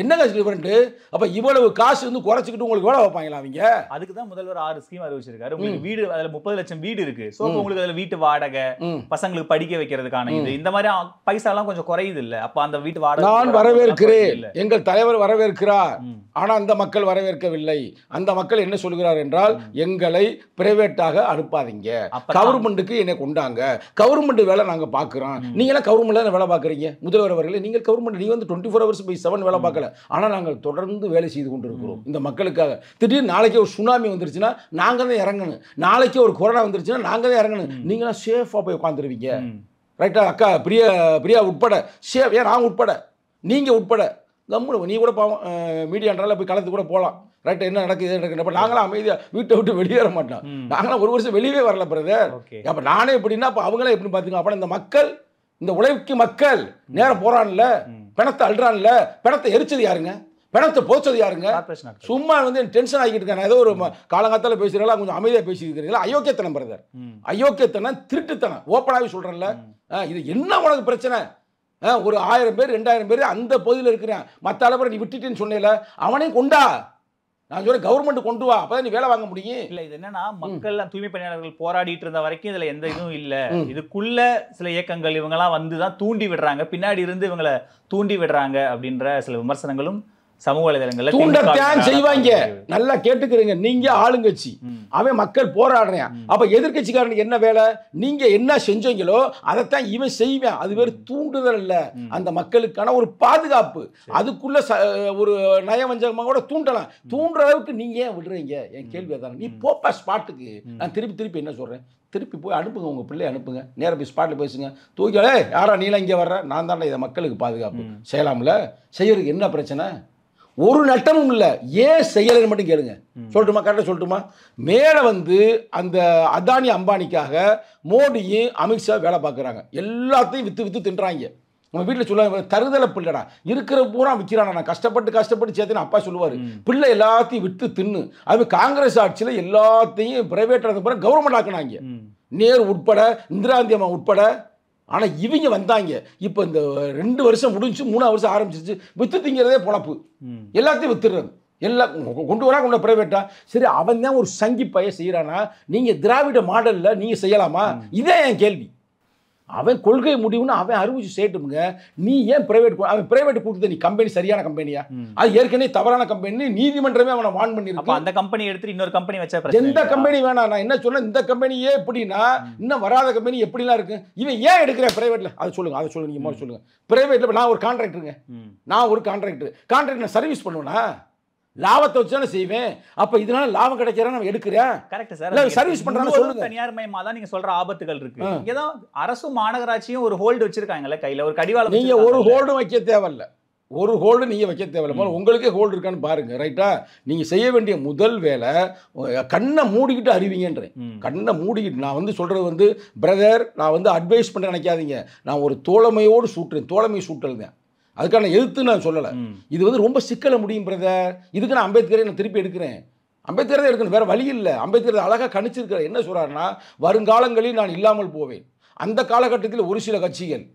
A: என்னங்க டிஃபரெண்ட்டு? அப்போ இவ்வளவு காசு குறைச்சிக்கிட்டு உங்களுக்கு வேலை வைப்பாங்களா அவங்க?
D: அதுக்கு தான் முதல்வர் 6 ஸ்கீம் அறிவிச்சிருக்காரு. உங்களுக்கு வீடு, அதில் 30 லட்சம் வீடு இருக்கு. ஸோ உங்களுக்கு அதில் வீட்டு வாடகை, பசங்களுக்கு படிக்க வைக்கிறதுக்கான இது, இந்த மாதிரி பைசாலாம் கொஞ்சம் குறையுது இல்லை? அப்போ அந்த வீட்டு வாடகை
A: நான் வரவேற்கிறேன், எங்கள் தலைவர் வரவேற்கிறார். ஆனால் அந்த மக்கள் வரவேற்கவில்லை. அந்த மக்கள் என்ன சொல்கிறார் என்றால், எங்களை பிரைவேட்டாக அனுப்பாதீங்க, கவர்மெண்ட்டுக்கு என்னை கொண்டாங்க, கவர்மெண்ட் வேலை நாங்கள் பார்க்குறோம். நீங்களாம் கவர்மெண்ட்ல வேலை பார்க்குறீங்க. முதல்வர் அவர்களே, நீங்கள் கவர்மெண்ட், நீங்கள் 24 hours/7 வேலை பார்க்க. ஆனால் நாங்கள் தொடர்ந்து வேலை செய்து கொண்டு இருக்கிறோம் இந்த மக்களுக்காக. திடீர்னு நாளைக்கே ஒரு சுனாமி வந்துருச்சுன்னா நாங்கள் தான் இறங்கணும், நாளைக்கே ஒரு கொரோனா வந்துருச்சுன்னா நாங்கள் தான் இறங்கணும். நீங்களாம் சேஃபாக போய் உட்காந்துருவீங்க ரைட்டா? அக்கா பிரியா உட்பட சேஃப், ஏன் நான் உட்பட, நீங்கள் உட்பட கம்முனு. நீ கூட பாவம் மீடியான்றால போய் கலந்து கூட போகலாம் ரைட்டா, என்ன நடக்குது. அப்போ நாங்களாம் அமைதியாக வீட்டை விட்டு வெளியேற மாட்டோம். நாங்களாம் ஒரு வருஷம் வெளியே வரல பிரதர். அப்போ நானே எப்படின்னா அப்போ அவங்களே எப்படி பார்த்துக்கோங்க. அப்போ இந்த மக்கள், இந்த உழைக்கும் மக்கள் நேரம் போறான்ல, பணத்தை அல்றான்ல, பணத்தை எரிச்சது யாருங்க, பணத்தை போச்சது யாருங்க? சும்மா டென்ஷன் ஆகிட்டு இருக்காங்க. ஏதோ ஒரு காலங்காத்தால பேசுறீங்களா, கொஞ்சம் அமைதியாக பேசிக்கிறீங்களா? அயோக்கியத்தனம் பிரதர், அயோக்கியத்தனம், திருட்டுத்தனம். ஓப்பனாகவே சொல்றேன்ல, இது என்ன உனக்கு பிரச்சனை? ஒரு 1000 பேர் 2000 பேர் அந்த பகுதியில் இருக்கிறேன், மற்ற அளவில் நீ விட்டுட்டேன்னு சொன்னேல, அவனையும் கொண்டா. நான் சொல்றேன் கவர்மெண்ட் கொண்டு வா, அப்பதான் நீ வேலை வாங்க முடியும்.
D: இல்ல இது என்னன்னா, மக்கள் தூய்மை பணியாளர்கள் போராடிட்டு இருந்த வரைக்கும் இதுல எந்த இதுவும் இல்ல. இதுக்குள்ள சில இயக்கங்கள் இவங்கெல்லாம் வந்துதான் தூண்டி விடுறாங்க, பின்னாடி இருந்து இவங்களை தூண்டி விடுறாங்க அப்படின்ற சில விமர்சனங்களும் சமூக வலைதளங்கள்ல
A: தூண்டத்தான் செய்வாங்க. நல்லா கேட்டுக்கிறீங்க, நீங்க ஆளுங்கட்சி, அவன் மக்கள் போராடுறேன். அப்ப எதிர்கட்சிக்காரனுக்கு என்ன வேலை? நீங்க என்ன செஞ்சீங்களோ அதைத்தான் இவன் செய்வேன். அது வேறு தூண்டுதல் இல்ல, அந்த மக்களுக்கான ஒரு பாதுகாப்பு. அதுக்குள்ள ஒரு நயவஞ்சகமா கூட தூண்டலாம். தூண்டுற அளவுக்கு நீங்க ஏன் விடுறீங்க? என் கேள்வி அதான். நீ போப்பா ஸ்பாட்டுக்கு. நான் திருப்பி என்ன சொல்றேன், திருப்பி போய் அனுப்புங்க, உங்க பிள்ளைய அனுப்புங்க, நேராக போய் ஸ்பாட்டில் பேசுங்க. தூக்கலே யாரா நீலாம் இங்கே வர்ற, நான் தானே இதை மக்களுக்கு பாதுகாப்பு செய்யலாம்ல. செய்யறதுக்கு என்ன பிரச்சனை? ஒரு நட்டமும் இல்லை. ஏன் செய்யலைன்னு மட்டும் கேளுங்க. சொல்லட்டுமா? கரெக்டாக சொல்லட்டுமா? மேலே வந்து அந்த அதானி அம்பானிக்காக மோடியும் அமித்ஷா வேலை பார்க்குறாங்க. எல்லாத்தையும் விற்று தின்றாங்க. நம்ம வீட்டில் சொல்லுவாங்க, தருதலை பிள்ளைடா, இருக்கிற பூரா விற்கிறானா, நான் கஷ்டப்பட்டு சேர்த்துன்னு அப்பா சொல்லுவார். பிள்ளை எல்லாத்தையும் விற்று தின்னு. அது காங்கிரஸ் ஆட்சியில் எல்லாத்தையும் பிரைவேட் பிறகு கவர்மெண்ட் ஆக்குனாங்க, நேரு உட்பட, இந்திரா காந்தி அம்மா உட்பட. ஆனால் இவங்க வந்தாங்க. இப்போ இந்த 2 வருஷம் முடிஞ்சு 3ஆவது வருஷம் ஆரம்பிச்சிருச்சு. விற்று திங்கிறதே பொழப்பு. எல்லாத்தையும் வித்துடுறது. எல்லாம் கொண்டு வரா கொண்டு பிரைவேட்டா. சரி, அவன் தான் ஒரு சங்கி பைய செய்கிறானா? நீங்கள் திராவிட மாடலில் நீங்கள் செய்யலாமா? இதே என் கேள்வி. அவன் கொள்கை முடிவுன்னு அவன் அறிவிச்சு செய்யட்டுங்க. நீ ஏன் பிரைவேட்? அவன் பிரைவேட் கொடுத்தது நீ கம்பெனி சரியான கம்பெனியா? அது ஏற்கனவே தவறான கம்பெனி, நீதிமன்றமே அவனை வான் பண்ணிருக்கு.
D: அந்த கம்பெனி எடுத்து இன்னொரு கம்பெனி வச்சா
A: எந்த கம்பெனி வேணாம். நான் என்ன சொன்னேன், இந்த கம்பெனியே எப்படின்னா இன்னும் வராத கம்பெனி எப்படிலாம் இருக்கு. இவன் ஏன் எடுக்கிற பிரைவேட்ல? அதை சொல்லுங்க, நீங்க முதல்ல சொல்லுங்க. பிரைவேட்ல நான் ஒரு கான்ட்ராக்டருங்க, கான்ட்ராக்டர் சர்வீஸ் பண்ணுவேனா? லாபத்தை வச்சு தானே செய்வேன். அப்ப இதனால லாபம் கிடைக்கிறா நம்ம எடுக்கிறேன்.
D: Correct sir.
A: சர்வீஸ் பண்றாங்க சொல்லுங்க.
D: தனியார் மயமா தான் நீங்க சொல்ற ஆபத்துகள் இருக்கு. இங்க தான் அரசும் மாநகராட்சியும் ஒரு ஹோல்டு வச்சிருக்காங்கல்ல கையில, ஒரு கடிவாளம்.
A: நீங்க ஒரு ஹோல்டு வைக்க தேவையில்ல. ஒரு ஹோல்டு நீங்க வைக்க தேவையில்ல. உங்களுக்கே ஹோல்டு இருக்கான்னு பாருங்க. ரைட்டா? நீங்க செய்ய வேண்டிய முதல் வேலை, கண்ணை மூடிக்கிட்டு அறிவிங்கன்றேன். கண்ணை மூடிக்கிட்டு நான் வந்து சொல்றது வந்து, பிரதர், நான் வந்து அட்வைஸ் பண்ண நினைக்காதீங்க. நான் ஒரு தோழமையோடு சூட்டுறேன். தோழமை சூட்டல் தான். அதுக்கான எதிர்த்து நான் சொல்லலை. இது வந்து ரொம்ப சிக்கல முடியும் பிரதர். இதுக்கு நான் அம்பேத்கரை நான் திருப்பி எடுக்கிறேன். அம்பேத்கரை தான் எடுக்கணும், வேற வழி இல்லை. அம்பேத்கர் அழகாக கணிச்சிருக்கிற என்ன சொல்றாருன்னா, வருங்காலங்களில் நான் இல்லாமல் போவேன். அந்த காலகட்டத்தில் ஒரு சில கட்சிகள்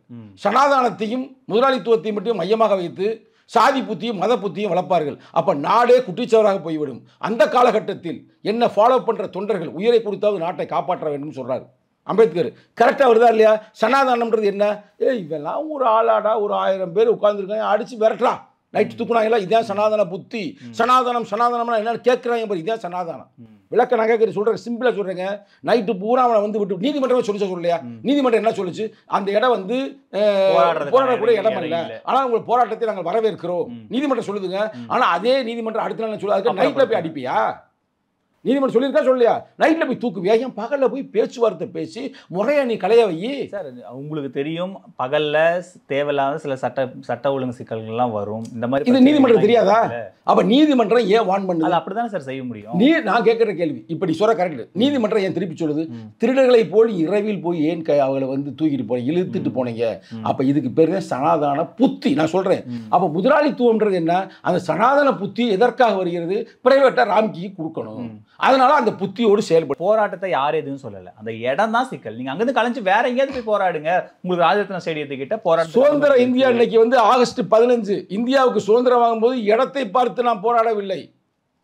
A: சனாதானத்தையும் முதலாளித்துவத்தையும் மட்டும் மையமாக வைத்து சாதி புத்தியும் மத புத்தியும் வளர்ப்பார்கள். அப்ப நாடே குட்டிச்சவராக போய்விடும். அந்த காலகட்டத்தில் என்ன ஃபாலோ பண்ற தொண்டர்கள் உயிரை கொடுத்தாவது நாட்டை காப்பாற்ற வேண்டும் சொல்றாரு அம்பேத்கர். கரெக்டாக வருதா இல்லையா? சனாதானம்ன்றது என்ன? இவெல்லாம் ஒரு ஆளாடா, ஒரு 1000 பேர் உட்காந்துருக்காங்க, அடிச்சு விரட்டலாம், நைட்டு தூக்குனாங்களா, இதான் சனாதன புத்தி. சனாதனம்னா என்னன்னு கேட்குறாங்க பாரு, இதான் சனாதனம். விளக்க நான் கேட்குற சொல்கிறேன், சிம்பிளாக சொல்கிறேங்க. நைட்டு பூரா அவனை வந்து விட்டு நீதிமன்றமே சொல்லலையா? நீதிமன்றம் என்ன சொல்லுச்சு? அந்த இடம் வந்து போராடக்கூடிய இடம் இல்லை, ஆனால் உங்கள் போராட்டத்தை நாங்கள் வரவேற்கிறோம் நீதிமன்றம் சொல்லுதுங்க. ஆனால் அதே நீதிமன்றம் அடுத்த நாள் சொல்லுது, அதுக்கு நைட்டில் போய் அடிப்பியா? நீதிமன்றம் சொல்லியிருக்கா சொல்லியா? நைட்டில் போய் தூக்குவியா? ஏன் பகலில் போய் பேச்சுவார்த்தை பேசி முறையா நீ கலைய வை
D: சார். உங்களுக்கு தெரியும், பகலில் தேவையில்லாத சில சட்ட ஒழுங்கு சிக்கல்கள்லாம் வரும். இந்த மாதிரி
A: இது நீதிமன்றம் தெரியாதா? அப்போ நீதிமன்றம் ஏன் வான் பண்ணுது?
D: அது அப்படி தானே சார் செய்ய முடியும்.
A: நான் கேட்குற கேள்வி இப்படி சொல்ல கரெக்ட். நீதிமன்றம் ஏன் திருப்பி சொல்லுது? திருடர்களை போல் இரவில் போய் ஏன் அவங்களை வந்து தூக்கிட்டு போனீங்க, இழுத்துட்டு போனீங்க? அப்போ இதுக்கு பேர் தான் சனாதன புத்தி. நான் சொல்கிறேன். அப்போ முதலாளித்துவம்ன்றது என்ன? அந்த சனாதன புத்தி எதற்காக வருகிறது? பிரைவேட்டாக ராம்கி கொடுக்கணும். அதனால அந்த புத்தியோடு செயல்படும்.
D: போராட்டத்தை யார் எதுவும் சொல்லலை, அந்த இடம் தான் சிக்கல். நீங்க அங்கிருந்து கலைஞ்சு வேற எங்கேயாவது போய் போராடுங்க. உங்களுக்கு ராஜரத்ன ஸ்டேடியத்துக்கிட்ட போராட்டம். சுதந்திர
A: இந்தியா இன்னைக்கு வந்து ஆகஸ்ட் 15 இந்தியாவுக்கு சுதந்திரம் வாங்கும்போது இடத்தை பார்த்து நான் போராடவில்லை.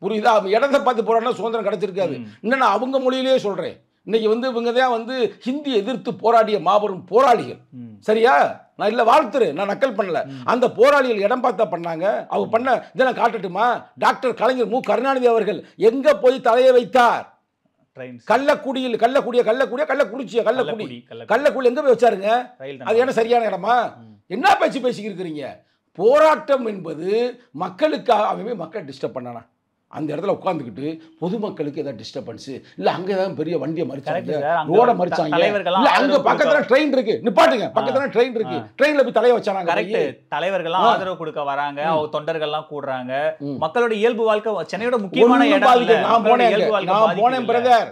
A: புரியுதா? இடத்தை பார்த்து போராடினா சுதந்திரம் கிடைச்சிருக்காது. இன்னும் நான் அவங்க மொழியிலேயே சொல்றேன். இன்னைக்கு வந்து இவங்க தான் வந்து ஹிந்தி எதிர்த்து போராடிய மாபெரும் போராளிகள். சரியா? நான் இல்லை வாழ்த்துறேன், நான் நக்கல் பண்ணல. அந்த போராளிகள் இடம் பார்த்தா பண்ணாங்க. அவங்க பண்ண இதை நான் காட்டட்டுமா? டாக்டர் கலைஞர் மு கருணாநிதி அவர்கள் எங்க போய் தலையை வைத்தார்? கள்ளக்குடி எங்க போய் வச்சாருங்க? அது என்ன சரியான இடமா? என்ன பேச்சு பேசிக்கிட்டு இருக்கிறீங்க? போராட்டம் என்பது மக்களுக்காக. அவன் மக்கள் டிஸ்டர்ப் பண்ணானா? அந்த இடத்துல உட்காந்துக்கிட்டு பொதுமக்களுக்கு ஏதாவது டிஸ்டர்பன்ஸ் இல்லை, அங்கே ஏதாவது பெரிய வண்டியை மறிச்சாங்க, ரோட மறிச்சாங்க, இல்லை அங்கே பக்கத்தில் ட்ரெயின் இருக்கு, நிப்பாட்டுங்க, பக்கத்தில் ட்ரெயின் இருக்கு, ட்ரெயினில் போய் தலையை வச்சாங்க.
D: தலைவர்கள்லாம் ஆதரவு கொடுக்க வராங்க, அவங்க தொண்டர்கள்லாம் கூடுறாங்க. மக்களோட இயல்பு வாழ்க்கை சென்னையோட முக்கியமான இடம்.
A: நான் போனேன் பிரதர்,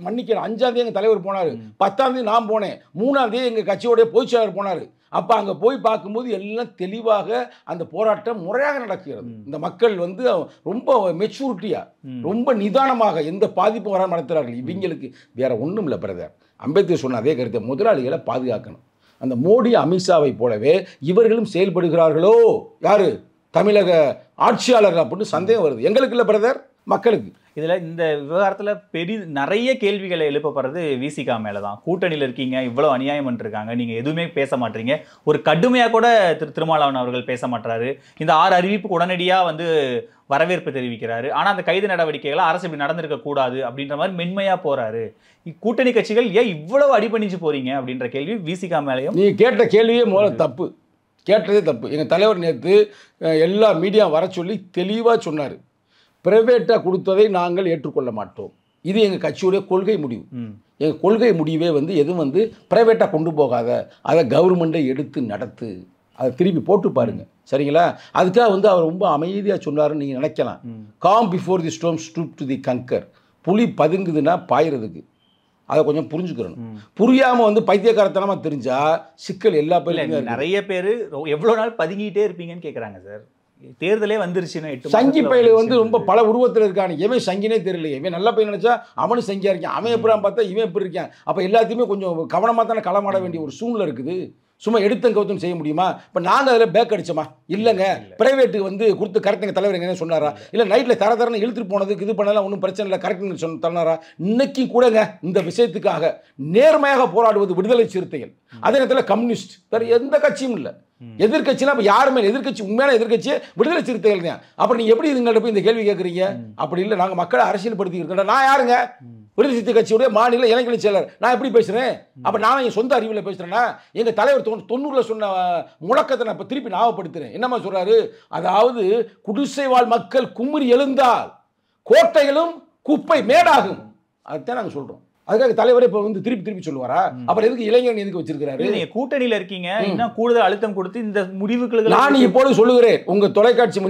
A: மன்னிக்கிறேன். 5ஆம் தேதி எங்கள் தலைவர் போனார், 10ஆம் தேதி நான் போனேன், 3ஆம் தேதி எங்கள் கட்சியோடைய பொதுச் செயலாளர் போனார். அப்போ அங்கே போய் பார்க்கும்போது எல்லாம் தெளிவாக அந்த போராட்டம் முறையாக நடக்கிறது. இந்த மக்கள் வந்து ரொம்ப மெச்சூரிட்டியாக ரொம்ப நிதானமாக எந்த பாதிப்பும் வர நடத்துகிறார்கள். இவங்களுக்கு வேற ஒன்றும் இல்லை பிரதர். அம்பேத்கர் சொன்ன அதே கருத்தை, முதலாளிகளை பாதுகாக்கணும். அந்த மோடி அமித்ஷாவை போலவே இவர்களும் செயல்படுகிறார்களோ யாரு தமிழக ஆட்சியாளர் அப்படின்னு சந்தேகம் வருது. எங்களுக்கு இல்லை பிரதர். மக்களுக்கு.
D: இதில் இந்த விவகாரத்தில் நிறைய கேள்விகளை எழுப்பப்படுறது விசிகா மேலே தான். கூட்டணியில் இருக்கீங்க, இவ்வளோ அநியாயம் பண்ணிருக்காங்க, நீங்கள் எதுவுமே பேச மாட்டீங்க. ஒரு கடுமையாக கூட திருமாவளவன் அவர்கள் பேச மாட்டாரு. இந்த 6 அறிவிப்புக்கு உடனடியாக வந்து வரவேற்பு தெரிவிக்கிறாரு. ஆனால் அந்த கைது நடவடிக்கைகளை அரசு இப்படி நடந்திருக்க கூடாது அப்படின்ற மாதிரி மென்மையாக போறாரு. கூட்டணி கட்சிகள் ஏன் இவ்வளவு அடிபணிஞ்சு போறீங்க அப்படின்ற கேள்வி விசிகா மேலேயும்.
A: நீ கேட்ட கேள்வியே முதல்ல தப்பு, கேட்டதே தப்பு. எங்கள் தலைவர் நேற்று எல்லா மீடியா வர சொல்லி தெளிவாக சொன்னார், பிரைவேட்டாக கொடுத்ததை நாங்கள் ஏற்றுக்கொள்ள மாட்டோம். இது எங்கள் கட்சியுடைய கொள்கை முடிவு. எங்கள் கொள்கை முடிவே வந்து எதுவும் வந்து பிரைவேட்டாக கொண்டு போகாத, அதை கவர்மெண்ட்டை எடுத்து நடத்து, அதை திருப்பி போட்டு பாருங்க, சரிங்களா? அதுக்காக வந்து அவர் ரொம்ப அமைதியாக சொன்னாருன்னு நீங்கள் நினைக்கலாம். Calm before the storm stoop to the conquer. புலி பதுங்குதுன்னா பாயிறதுக்கு, அதை கொஞ்சம் புரிஞ்சுக்கிறணும். புரியாமல் வந்து பைத்தியக்காரத்தனமாக தெரிஞ்சா சிக்கல் எல்லா பேரும்.
D: நிறைய பேர் எவ்வளோ நாள் பதுங்கிட்டே இருப்பீங்கன்னு கேட்குறாங்க சார். தேர்தலே வந்துருச்சுன்னு
A: சங்கி பயில வந்து ரொம்ப பல உருவத்தில் இருக்கானு. எவன் சங்கினே தெரியலையே. இவன் நல்ல பையன் நினச்சா அவனும் சங்கியா இருக்கான், அவன் எப்படின்னு பார்த்தா இவன் எப்படி இருக்கான். அப்போ எல்லாத்தையுமே கொஞ்சம் கவனமாக தானே களமாட வேண்டிய ஒரு சூழ்நிலை இருக்குது. சும்மா எடுத்தம் கவுத்தம் செய்ய முடியுமா? இப்போ நாங்கள் அதில் பேக் அடிச்சோமா? இல்லைங்க, பிரைவேட்டுக்கு வந்து கொடுத்து கரெக்டுங்க தலைவர் என்ன சொன்னாரா? இல்லை நைட்டில் தரன்னு இழுத்துட்டு போனதுக்கு இது பண்ணலாம் ஒன்றும் பிரச்சனை இல்லை கரெக்டுன்னு தன்னாரா? இன்னைக்கும் கூடங்க இந்த விஷயத்துக்காக நேர்மையாக போராடுவது விடுதலை சிறுத்தைகள், அதே நேரத்தில் கம்யூனிஸ்ட், வேறு எந்த கட்சியும் இல்லை. எதிர்கட்சினா இப்போ யாருமே எதிர்கட்சி, உண்மையான எதிர்கட்சி விடுதலை சிறுத்தைகள் தான். அப்புறம் நீ எப்படி இதுங்கள்ட்ட போய் இந்த கேள்வி கேட்குறீங்க? அப்படி இல்லை, நாங்கள் மக்களை அரசியல்படுத்தி இருக்கோம். நான் யாருங்க? விடுதலை சிறுத்தை கட்சியுடைய மாநில இளைஞரணி செயலர். நான் எப்படி பேசுகிறேன்? அப்போ நான் என் சொந்த அறிவில் பேசுகிறேன்னா எங்கள் தலைவர் 90 சொன்ன முழக்கத்தை நான் இப்போ திருப்பி ஞாபகப்படுத்துகிறேன். என்னம்மா சொல்கிறாரு? அதாவது குடிசை வாழ் மக்கள் குமுறி எழுந்தால் கோட்டைகளும் குப்பை மேடாகும். அதுதான் நாங்கள் சொல்கிறோம். அதுக்காக தலைவரே இப்போ வந்து திருப்பி சொல்லுவாரா? அப்புறம் எதுக்கு இளைஞர் எதுக்கு வச்சிருக்காரு?
D: நீங்க கூட்டணியில இருக்கீங்க, இன்னும் கூடுதல் அழுத்தம் கொடுத்து இந்த முடிவுகளுக்கு
A: நான் இப்போது சொல்லுகிறேன். உங்க தொலைக்காட்சி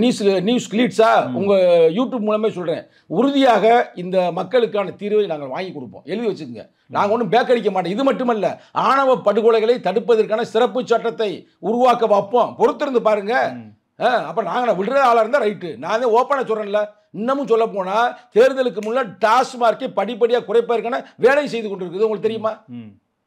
A: நியூஸ் கிளீட்ஸா உங்க யூடியூப் மூலமே சொல்றேன், உறுதியாக இந்த மக்களுக்கான தீர்வை நாங்கள் வாங்கி கொடுப்போம். எழுதி வச்சுக்கோங்க. நாங்கள் ஒன்றும் பேக்கடிக்க மாட்டோம். இது மட்டுமல்ல, ஆணவ படுகொலைகளை தடுப்பதற்கான சிறப்பு சட்டத்தை உருவாக்க வைப்போம். பொறுத்திருந்து பாருங்க. அப்ப நாங்கள் விடுற ஆளா இருந்தா ரைட்டு. நான் தான் ஓப்பனா சொல்றேன்ல. இன்னமும் சொல்ல போனா தேர்தலுக்கு முன்னாடி டாஸ்மார்க்கை படிப்படியாக குறைப்பதற்கான வேலை செய்து கொண்டிருக்குது. உங்களுக்கு தெரியுமா?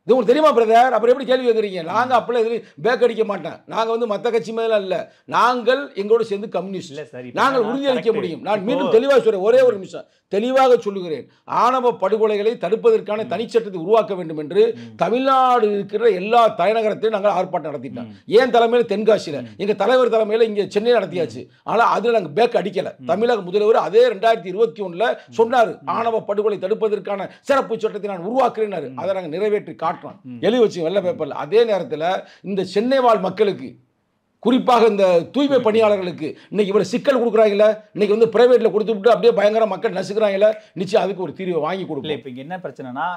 A: இது உங்களுக்கு தெரியுமா பிரதர்? அப்புறம் எப்படி கேள்வி கேட்குறீங்க? நாங்கள் அப்பெல்லாம் எதுவும் பேக் அடிக்க மாட்டோம். நாங்கள் வந்து மற்ற கட்சி மேலே இல்லை, நாங்கள் எங்களோட சேர்ந்து கம்யூனிஸ்ட். நாங்கள் உறுதியளிக்க முடியும். நான் மீண்டும் தெளிவாக சொல்கிறேன், ஒரே ஒரு நிமிஷம் தெளிவாக சொல்லுகிறேன். ஆணவ படுகொலைகளை தடுப்பதற்கான தனிச்சட்டத்தை உருவாக்க வேண்டும் என்று தமிழ்நாடு இருக்கிற எல்லா தலைநகரத்தையும் நாங்கள் ஆர்ப்பாட்டம் நடத்திட்டோம். ஏன் தலைமையில் தென்காசியில், எங்கள் தலைவர் தலைமையில் இங்கே சென்னை நடத்தியாச்சு. ஆனால் அதில் நாங்கள் பேக் அடிக்கலை. தமிழக முதல்வர் அதே 2021 சொன்னார், ஆணவ படுகொலை தடுப்பதற்கான சிறப்பு சட்டத்தை நான் உருவாக்குறேன். அதை நாங்கள் நிறைவேற்றி காட்டுறோம், எழுதி வச்சு வெள்ளை பேப்பர்ல. அதே நேரத்தில் இந்த சென்னை வாழ் மக்களுக்கு, குறிப்பாக இந்த தூய்மை பணியாளர்களுக்கு இன்னைக்கு இவ்வளவு சிக்கல் கொடுக்குறாங்கல்ல, இன்னைக்கு வந்து பிரைவேட்ல கொடுத்துட்டு அப்படியே பயங்கர மக்கள் நசுக்கிறாங்கல்ல, நிச்சயம் அதுக்கு ஒரு தீர்வை வாங்கி கொடுக்கல.
D: இப்போ இங்கே என்ன பிரச்சனைனா,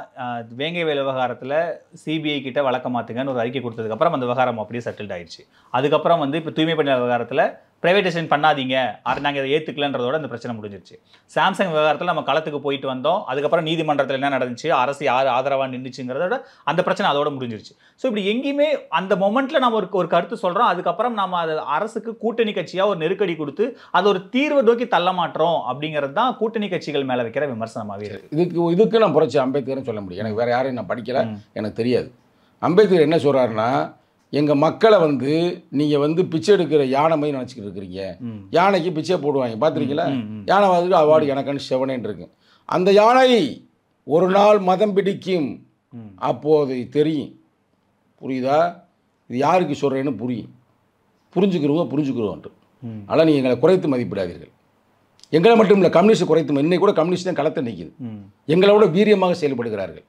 D: வேங்கை வேல் விவகாரத்தில் சிபிஐ கிட்ட வழக்க மாத்துங்கன்னு ஒரு அறிக்கை கொடுத்ததுக்கப்புறம் அந்த விவகாரம் அப்படியே செட்டில்ட் ஆயிடுச்சு. அதுக்கப்புறம் வந்து இப்போ தூய்மை பணியாளர் விவகாரத்தில் பிரைவேடைசேஷன் பண்ணாதீங்க, நாங்கள் இதை ஏற்றுக்கலன்றதோட அந்த பிரச்சனை முடிஞ்சிருச்சு. சாம்சங் விவகாரத்தில் நம்ம களத்துக்கு போயிட்டு வந்தோம். அதுக்கப்புறம் நீதிமன்றத்தில் என்ன நடந்துச்சு, அரசு யார் ஆதரவாக நின்றுச்சுங்கிறதோட அந்த பிரச்சனை அதோட முடிஞ்சிருச்சு. ஸோ இப்படி எங்கேயுமே அந்த மொமெண்ட்டில் நம்ம ஒரு கருத்து சொல்கிறோம், அதுக்கப்புறம் நம்ம அதை அரசுக்கு கூட்டணி கட்சியாக ஒரு நெருக்கடி கொடுத்து அது ஒரு தீர்வை நோக்கி தள்ள மாட்டோம் அப்படிங்கிறது தான் கூட்டணி கட்சிகள் மேலே வைக்கிற விமர்சனமாகவே இருக்குது.
A: இதுக்கு நான் புரட்சி அம்பேத்கர்னு சொல்ல முடியும். எனக்கு வேறு யாரையும் நான் படிக்கலை, எனக்கு தெரியாது. அம்பேத்கர் என்ன சொல்கிறாருன்னா, எங்கள் மக்களை வந்து நீங்கள் வந்து பிச்சை எடுக்கிற யானை மாதிரி நினச்சிக்கிட்டு இருக்கிறீங்க. யானைக்கு பிச்சை போடுவாங்க பார்த்துருக்கீங்களா? யானை வந்து அவார்டு எனக்குன்னு செவனேன்னு இருக்கு. அந்த யானை ஒரு நாள் மதம் பிடிக்கும், அப்போது தெரியும். புரியுதா? இது யாருக்கு சொல்கிறேன்னு புரிஞ்சுக்கிறவங்க புரிஞ்சுக்கிறோன்ட்டு. ஆனால் நீங்கள் எங்களை குறைத்து மதிப்பிடாதீர்கள். எங்களை மட்டும் இல்லை, கம்யூனிஸ்ட் குறைத்து. இன்னைக்கு கூட கம்யூனிஸ்ட் தான் களத்தை நிற்கிது. எங்களோட வீரியமாக செயல்படுகிறார்கள்.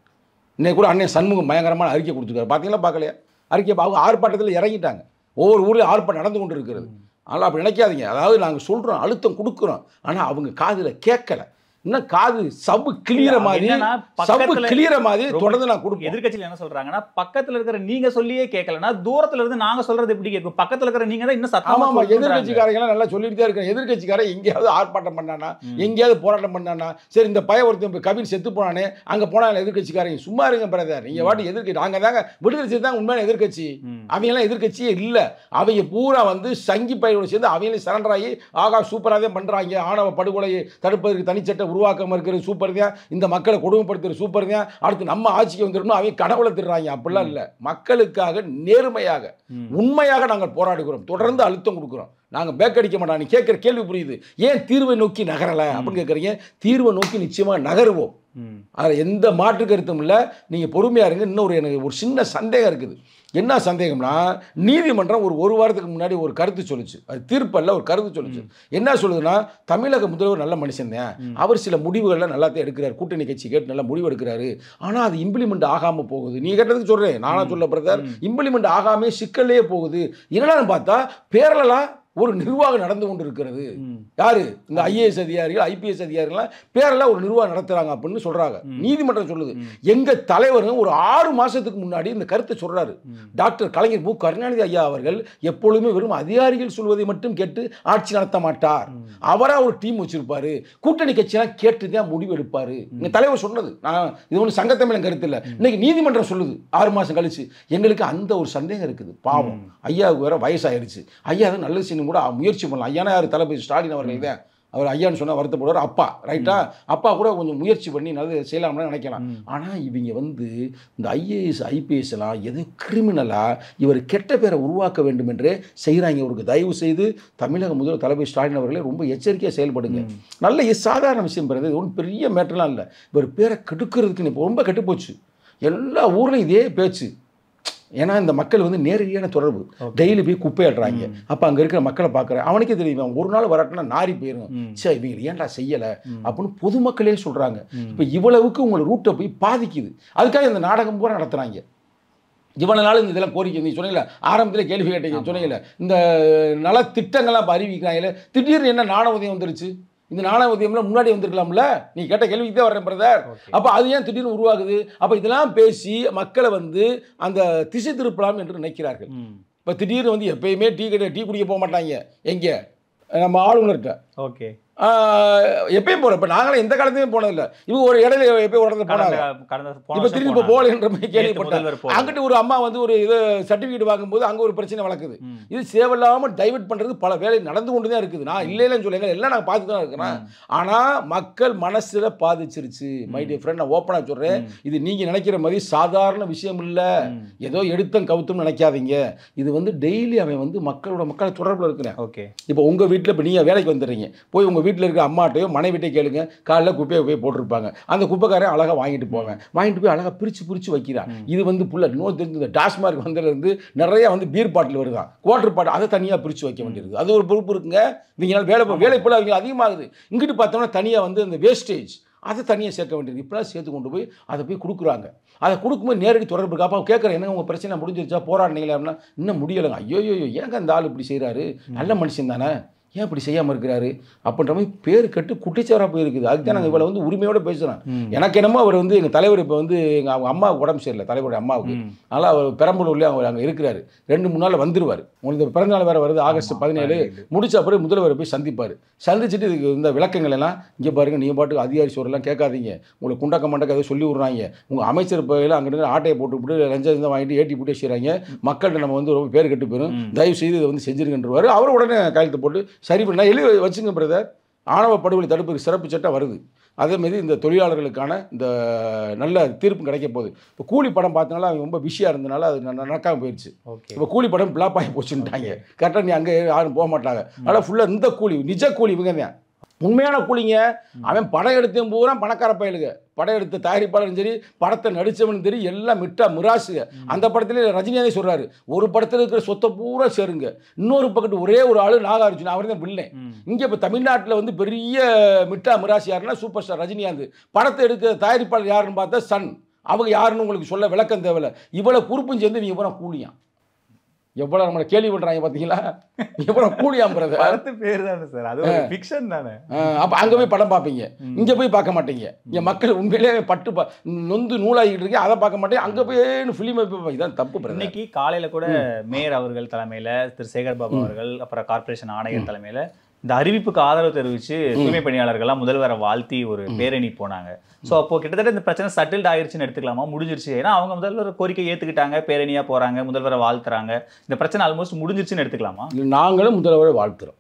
A: இன்னைக்கு கூட அண்ணன் சண்முகம் பயங்கரமான அறிக்கை கொடுத்துருக்காரு. பார்த்தீங்களா? பார்க்கலையா? அறிக்கை அவங்க ஆர்ப்பாட்டத்தில் இறங்கிட்டாங்க. ஒவ்வொரு ஊர்லேயும் ஆர்ப்பாட்டம் நடந்து கொண்டு இருக்கிறது. ஆனால் அப்படி நினைக்காதீங்க. அதாவது நாங்கள் சொல்கிறோம், அழுத்தம் கொடுக்குறோம், ஆனால் அவங்க காதில் கேட்கலை. இன்னும் காது சவு கிளியற மாதிரி தொடர்ந்து நான் கொடுப்பேன்.
D: எதிர்க்கட்சியில் என்ன சொல்றாங்கன்னா, பக்கத்துல இருக்கிற நீங்க சொல்லியே கேட்கலன்னா தூரத்துல இருந்து நாங்க சொல்றது எப்படி கேட்கும்? பக்கத்துல இருக்கிற நீங்க தான் இன்னும் சத்தமா.
A: ஆமா, எதிர்க்கட்சிக்காரங்க நல்லா சொல்லிட்டு தான் இருக்காங்க. எதிர்க்கட்சிக்காரன் எங்கேயாவது ஆர்ப்பாட்டம் பண்ணானா, எங்கேயாவது போராட்டம் பண்ணானா, சரி இந்த பையன் ஒருத்தன் கவின் செத்து போனானே அங்க போனாங்க எதிர்க்கட்சிக்காரங்க. சும்மா இருங்க பிரதர், நீங்க வாட்டி எதிர்க்கட்சி. நாங்க தாங்க விடுதலை தான் உண்மையான எதிர்க்கட்சி. அவங்க எல்லாம் எதிர்க்கட்சியே இல்ல. அவங்க பூரா வந்து சங்கி பையோட சேர்ந்து அவங்களே சரண்டர் ஆகி ஆகா சூப்பராக தான் பண்றாங்க, ஆணவ படுகொலையை தடுப்பதற்கு தனிச்சட்ட உருவாக்காம இருக்கிறது சூப்பர் தான், இந்த மக்களை கொடுமைப்படுத்துறது சூப்பர் தான், அடுத்து நம்ம ஆட்சிக்கு வந்துடணும் அவங்க கனவுல திடுறாங்க. அப்படிலாம் இல்லை. மக்களுக்காக நேர்மையாக உண்மையாக நாங்கள் போராடுகிறோம், தொடர்ந்து அழுத்தம் கொடுக்குறோம். நாங்கள் பேக் அடிக்க மாட்டோம். நீ கேட்குற கேள்வி புரியுது, ஏன் தீர்வை நோக்கி நகரலை அப்படின்னு கேட்குறீங்க. தீர்வை நோக்கி நிச்சயமாக நகருவோம், அதில் எந்த மாற்று கருத்தும் இல்லை. நீங்கள் பொறுமையாக இருங்க. இன்னொரு எனக்கு ஒரு சின்ன சந்தேகம் இருக்குது. என்ன சந்தேகம்னா, நீதிமன்றம் ஒரு வாரத்துக்கு முன்னாடி ஒரு கருத்து சொல்லுச்சு, அது தீர்ப்பல்ல, ஒரு கருத்து சொல்லுச்சு. என்ன சொல்லுதுன்னா, தமிழக முதல்வர் நல்ல மனுஷன் தான், அவர் சில முடிவுகள்லாம் நல்லாத்தையும் எடுக்கிறார், கூட்டணி கட்சி கேட்டு நல்ல முடிவு எடுக்கிறாரு, ஆனால் அது இம்ப்ளிமெண்ட் ஆகாமல் போகுது. நீ கேட்டதுக்கு சொல்கிறேன், நானா சொல்ல பிரதர், இம்ப்ளிமெண்ட் ஆகாமே சிக்கல்லே போகுது. என்னடான்னு பார்த்தா பேரலாம் ஒரு நிர்வாகம் நடந்து கொண்டு இருக்கிறது. யாரு? இந்த ஐஏஎஸ் அதிகாரிகள், ஐபிஎஸ் அதிகாரிகள் பேரெல்லாம் ஒரு நிர்வாகம் நடத்துறாங்க அப்படின்னு சொல்றாங்க. நீதிமன்றம் சொல்லுது. எங்க தலைவர் ஒரு 6 மாசத்துக்கு முன்னாடி இந்த கருத்தை சொல்றாரு. டாக்டர் கலைஞர் மு கருணாநிதி ஐயா அவர்கள் எப்பொழுதுமே வெறும் அதிகாரிகள் சொல்வதை மட்டும் கேட்டு ஆட்சி நடத்த மாட்டார், அவரா ஒரு டீம் வச்சிருப்பாரு, கூட்டணி கட்சியெல்லாம் கேட்டுதான் முடிவு எடுப்பாரு. எங்க தலைவர் சொன்னது. நான் இது ஒன்று சங்கத்தமிழன் கருத்து இல்லை, இன்னைக்கு நீதிமன்றம் சொல்லுது 6 மாசம் கழிச்சு. எங்களுக்கு அந்த ஒரு சந்தேகம் இருக்குது. பாவம், ஐயாவுக்கு வேற வயசாயிருச்சு, ஐயா தான் நல்ல விஷயம் கூட முயற்சி பண்ணலாம். ஐயானா யார்? தளபதி ஸ்டாலின் அவர்கள் தான். அவர் ஐயான்னு சொன்னால் வருத்தப்படுவார். அப்பா ரைட்டா, அப்பா கூட கொஞ்சம் முயற்சி பண்ணி நல்லது செய்யலாம்னு நினைக்கலாம். ஆனால் இவங்க இந்த ஐஏஎஸ் ஐபிஎஸ் எல்லாம் எது கிரிமினலாக இவர் கெட்ட பேரை உருவாக்க வேண்டும் என்றே செய்கிறாங்க. இவருக்கு தயவு செய்து தமிழக முதல்வர் தளபதி ஸ்டாலின் அவர்களே ரொம்ப எச்சரிக்கையாக செயல்படுங்க. நல்ல சாதாரண விஷயம் பெறுது, இது ஒன்றும் பெரிய மேட்டர்லாம் இல்லை. இவர் பேரை கெடுக்கிறதுக்குன்னு இப்போ ரொம்ப கெட்டுப்போச்சு. எல்லா ஊர்லையும் இதே பேச்சு. ஏன்னா இந்த மக்கள் நேரடியான தொடர்பு, டெய்லி போய் குப்பையாடுறாங்க. அப்போ அங்கே இருக்கிற மக்களை பார்க்குறேன், அவனுக்கே தெரியும் ஒரு நாள் வராட்டினா நாரி போயிடும், சரி இவங்க ஏன்டா செய்யலை அப்படின்னு பொதுமக்களே சொல்கிறாங்க. இப்போ இவ்வளவுக்கு உங்களை ரூட்டை போய் பாதிக்குது. அதுக்காக இந்த நாடகம் பூரா நடத்துகிறாங்க. இவ்வளவு நாள் இந்த இதெல்லாம் கோரிக்கை நீ சொன்னீங்களே, ஆரம்பத்தில் கேள்வி கேட்டீங்க சொன்னீங்களே, இந்த நலத்திட்டங்கள்லாம் இப்போ அறிவிக்கிறாங்களே, திடீர்னு என்ன நாண உதயம் வந்துருச்சு? இந்த நாணய உதயம்லாம் முன்னாடி வந்திருக்கலாம்ல. நீ கேட்ட கேள்விக்கு தான் வர்றேன் பிரதர். அப்போ அது ஏன் திடீர்னு உருவாகுது? அப்போ இதெல்லாம் பேசி மக்களை அந்த திசை திருப்பலாம் என்று நினைக்கிறார்கள். இப்போ திடீர்னு எப்பயுமே டீ குடிக்க போக மாட்டாங்க. எங்கே? நம்ம ஆளுநர்கிட்ட. ஓகே, எப்பயும் போகிறோம். இப்போ நாங்களும் எந்த காலத்தையும் போனதில்லை. இவங்க ஒரு இடையில எப்பயும் ஒரு இடத்துல போனாங்க, இப்போ திரும்பி இப்போ போகலன்ற மாதிரி கேள்விப்பட்டாங்க. அங்கிட்டு ஒரு அம்மா ஒரு இது சர்டிஃபிகேட் வாங்கும்போது அங்கே ஒரு பிரச்சனை வளர்க்குது. இது சேவலாமல் டைவர்ட் பண்ணுறது பல வேலை நடந்து கொண்டு தான் இருக்குது. நான் இல்லைன்னு சொல்லுங்க, எல்லாம் நாங்கள் பார்த்து தான் இருக்கிறேன். ஆனால் மக்கள் மனசில் பாதிச்சிருச்சு. மை டியர் ஃப்ரெண்ட், நான் ஓப்பனாக சொல்கிறேன், இது நீங்கள் நினைக்கிற மாதிரி சாதாரண விஷயம் இல்லை. ஏதோ எடுத்தம் கவுத்தும் நினைக்காதீங்க. இது டெய்லி அவன் மக்களை தொடர்பில் இருக்கிறேன். ஓகே, இப்போ உங்கள் வீட்டில் இப்போ நீங்கள் வேலைக்கு வந்துடுறீங்க, போய் உங்கள் வீட்டில் இருக்க அம்மாட்டையோ மனைவிட்டே கேளுங்க, காலைல குப்பையை போய் போட்டிருப்பாங்க. அந்த குப்பைக்காரன் அழகாக வாங்கிட்டு போவேன், வாங்கிட்டு போய் அழகாக பிரித்து வைக்கிறான். இது புள்ள இன்னொரு தெரிஞ்சு இந்த டாஸ்மார்க் வந்ததுலேருந்து நிறையா பீர் பாட்டில் வருதான், குவார்டர் பாட்டில், அதை தனியாக பிரித்து வைக்க வேண்டியிருக்கு. அது ஒரு பொறுப்பு இருக்குங்க. இவங்களால வேலை போல் அவங்க அதிகமாகுது. இங்கிட்டு பார்த்தோம்னா தனியாக அந்த வேஸ்டேஜ் அதை தனியாக சேர்க்க வேண்டியது. இப்போலாம் சேர்த்து கொண்டு போய் அதை போய் கொடுக்குறாங்க. அதை கொடுக்கும்போது நேரடி தொடர்பு இருக்கா? அப்போ கேட்குறேன், என்னங்க உங்கள் பிரச்சனை முடிஞ்சிருச்சா, போராடினீங்களா அப்படின்னா, இன்னும் முடியலைங்க. ஐயோ ஏங்க இந்த ஆள் இப்படி செய்கிறாரு, நல்ல மனுஷன் தானே, ஏன் இப்படி செய்யாமல் இருக்கிறாரு அப்படின்ற மாதிரி பேர் கட்டு குட்டிச்சாராக போயிருக்குது. அதுக்கு தான் நாங்கள் இவ்வளோ உரிமையோடு பேசுகிறோம். எனக்கு என்னமோ அவர் எங்கள் தலைவர் இப்போ அவங்க அம்மாவுக்கு உடம்பு சரியில்லை, தலைவருடைய அம்மாவுக்கு. அதனால் அவர் பெரம்பலூர்லேயே அவர் அங்கே இருக்கிறாரு. 2-3 நாளில் வந்துடுவார். உங்களுக்கு பிறந்தநாள் வேறு வருது, ஆகஸ்ட் 17. முடிச்ச அப்புறம் முதல்வர் போய் சந்திப்பார். சந்திச்சுட்டு இதுக்கு இந்த விளக்கங்கள் எல்லாம் இங்கே பாருங்கள், நீங்கள் பாட்டுக்கு அதிகாரி சோரெல்லாம் கேட்காதீங்க, உங்களுக்கு குண்டக்க மண்டக்க அதை சொல்லி விட்றாங்க, உங்கள் அமைச்சர் பயில அங்கிட்டு ஆட்டையை போட்டு லஞ்சம் வாங்கிட்டு ஏட்டி போட்டு செய்கிறாங்க, மக்கள்கிட்ட நம்ம ரொம்ப பேர் கெட்டு போயிடும், தயவு செய்து இதை செஞ்சுருங்கன்றவார். அவர் உடனே கையெழுத்து போட்டு சரி பண்ண எழுதி வச்சுங்க பிரதர். ஆணவ படுகொலை தடுப்புக்கு சிறப்பு சட்டம் வருது. அதேமாரி இந்த தொழிலாளர்களுக்கான இந்த நல்ல தீர்ப்பு கிடைக்க போகுது. இப்போ கூலி படம் பார்த்தனால அவங்க ரொம்ப பிஸியாக இருந்தனால அது நடக்காமல் போயிடுச்சு. இப்போ கூலி படம் பிளாப் ஆகி போச்சுட்டாங்க. கரெக்டாக நீ அங்கே யாரும் போக மாட்டாங்க. அதனால் ஃபுல்லாக இந்த கூலி நிஜ கூலி இவங்க தான் உண்மையான கூலிங்க. அவன் படம் எடுத்தும் பூரா பணக்கார பயலுங்க, படம் எடுத்த தயாரிப்பாளரும் சரி, படத்தை நடித்தவனும் சரி, எல்லாம் மிராசுங்க. அந்த படத்துல ரஜினியாவே சொல்கிறாரு, ஒரு படத்தில் இருக்கிற சொத்தை பூரா சேருங்க. இன்னொரு பக்கத்து ஒரே ஒரு ஆள் நாகார்ஜுன, அவர் தான் வில்லை. இங்கே இப்போ தமிழ்நாட்டில் பெரிய மிராசு யாருன்னா சூப்பர் ஸ்டார் ரஜினிகாந்த். படத்தை எடுக்கிற தயாரிப்பாளர் யாருன்னு பார்த்தா சன். அவங்க யாருன்னு உங்களுக்கு சொல்ல விளக்கம் தேவையில்லை. இவ்வளோ குறுப்பும் சேர்ந்து நீங்கள் பூரா கூலியான். எவ்வளவு நம்மளை கேள்வி பண்றாங்க பாத்தீங்களா? எவ்வளவு கூலியாம்பறது
D: படத்து பேர் தானே சார், அது ஒரு ஃபிக்ஷன் தானே.
A: அப்ப அங்க போய் படம் பார்ப்பீங்க, இங்க போய் பார்க்க மாட்டீங்க. இங்க மக்கள் உண்மையிலேயே பட்டு நொந்து நூலாகிட்டு இருக்கு, அதை பார்க்க மாட்டேன். அங்க போய் ஃபிலிம் இதான் தப்பு.
D: இன்னைக்கு காலையில கூட மேயர் அவர்கள் தலைமையில, திரு சேகர் பாபு அவர்கள், அப்புறம் கார்பரேஷன் ஆணையர் தலைமையில இந்த அறிவிப்புக்கு ஆதரவு தெரிவித்து தூய்மை பணியாளர்கள்லாம் முதல்வரை வாழ்த்தி ஒரு பேரணி போனாங்க. ஸோ அப்போ கிட்டத்தட்ட இந்த பிரச்சனை சட்டில்ட் ஆயிடுச்சுன்னு எடுத்துக்கலாமா, முடிஞ்சிருச்சு? ஏன்னா அவங்க முதல்வர் கோரிக்கை ஏற்றுக்கிட்டாங்க, பேரணியாக போகிறாங்க, முதல்வரை வாழ்த்துறாங்க, இந்த பிரச்சனை ஆல்மோஸ்ட் முடிஞ்சிருச்சுன்னு எடுத்துக்கலாமா?
A: நாங்களும் முதல்வரை வாழ்த்துறோம்.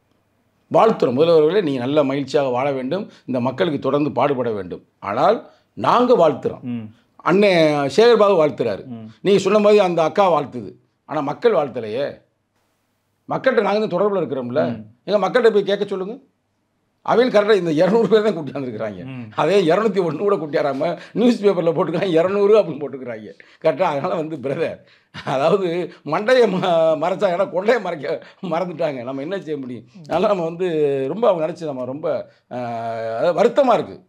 A: வாழ்த்துறோம். முதல்வர்களே நீங்கள் நல்ல மகிழ்ச்சியாக வாழ வேண்டும், இந்த மக்களுக்கு தொடர்ந்து பாடுபட வேண்டும். ஆனால் நாங்கள் வாழ்த்துறோம். அண்ணன் சேகர்பாபு வாழ்த்துறாரு, நீங்கள் சொன்ன மாதிரி அந்த அக்கா வாழ்த்துது. ஆனால் மக்கள் வாழ்த்தலையே. மக்கள்கிட்ட நாங்கள் தான் தொடர்பில் இருக்கிறோம்ல, எங்கள் மக்கள்கிட்ட போய் கேட்க சொல்லுங்கள். அவங்க கரெக்டாக இந்த 200 பேர் தான் கூட்டியாந்துருக்குறாங்க. அதே 201 கூட கூட்டியாராமல் நியூஸ் பேப்பரில் போட்டுக்கிறாங்க 200 அப்படின்னு போட்டுக்கிறாங்க கரெக்டாக. அதனால் வந்து பிரதர், அதாவது மண்டையை மறைச்சாங்க, ஏன்னா கொண்டையை மறந்துட்டாங்க. நம்ம என்ன செய்ய முடியும்? அதனால் நம்ம வந்து ரொம்ப அவங்க நினச்சி நம்ம ரொம்ப வருத்தமாக இருக்குது.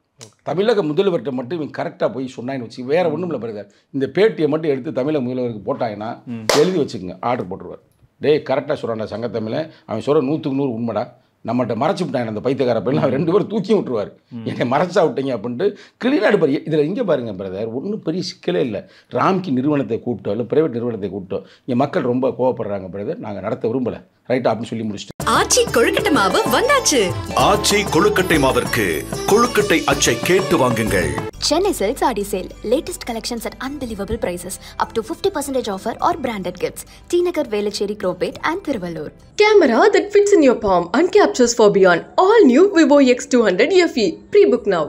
A: தமிழக முதல்வர்கிட்ட மட்டும் இவங்க கரெக்டாக போய் சொன்னாங்கன்னு வச்சு, வேறு ஒன்றும் இல்லை பிரதர், இந்த பேட்டியை மட்டும் எடுத்து தமிழக முதல்வருக்கு போட்டாங்கன்னா எழுதி வச்சுக்கோங்க, ஆர்டர் போட்டுருவார். டேய் கரெக்டாக சொல்கிறான்டா சங்கத்தமிழ், அவன் சொல்கிற 100க்கு 100 உண்மைடா, நம்மகிட்ட மறைச்சி விட்டாங்க அந்த பைத்தியக்கார பையன், அவன் 2 பேரும் தூக்கி விட்டுருவார், என்னை மறைச்சா விட்டீங்க அப்படின்ட்டு கிளீனாக எடுப்பார். இதில் இங்கே பாருங்கள் பிரதர், ஒன்றும் பெரிய சிக்கலே இல்லை. ராம்கி நிறுவனத்தை கூப்பிட்டோம், இல்லை பிரைவேட் நிறுவனத்தை கூப்பிட்டோம், இங்கே மக்கள் ரொம்ப கோவப்படுறாங்க பிரதர், நாங்கள் நடத்த விரும்பலை, ரைட்டா அப்படின்னு சொல்லி முடிச்சிட்டோம்.
B: ஆச்சி கொழுக்கட்டை மாவு வந்தாச்சு.
C: ஆச்சி கொழுக்கட்டை மாவிற்கு கொழுக்கட்டை அச்சை கேட்டு வாங்குங்கள்.
E: Chennai Silk Saree Sale. Latest collections at unbelievable prices. Up to 50% offer or branded gifts. T Nagar, Velachery, Cropate and Thiruvallur.
F: Camera that fits in your palm and captures for beyond. All new Vivo X200 FE. Pre-book now.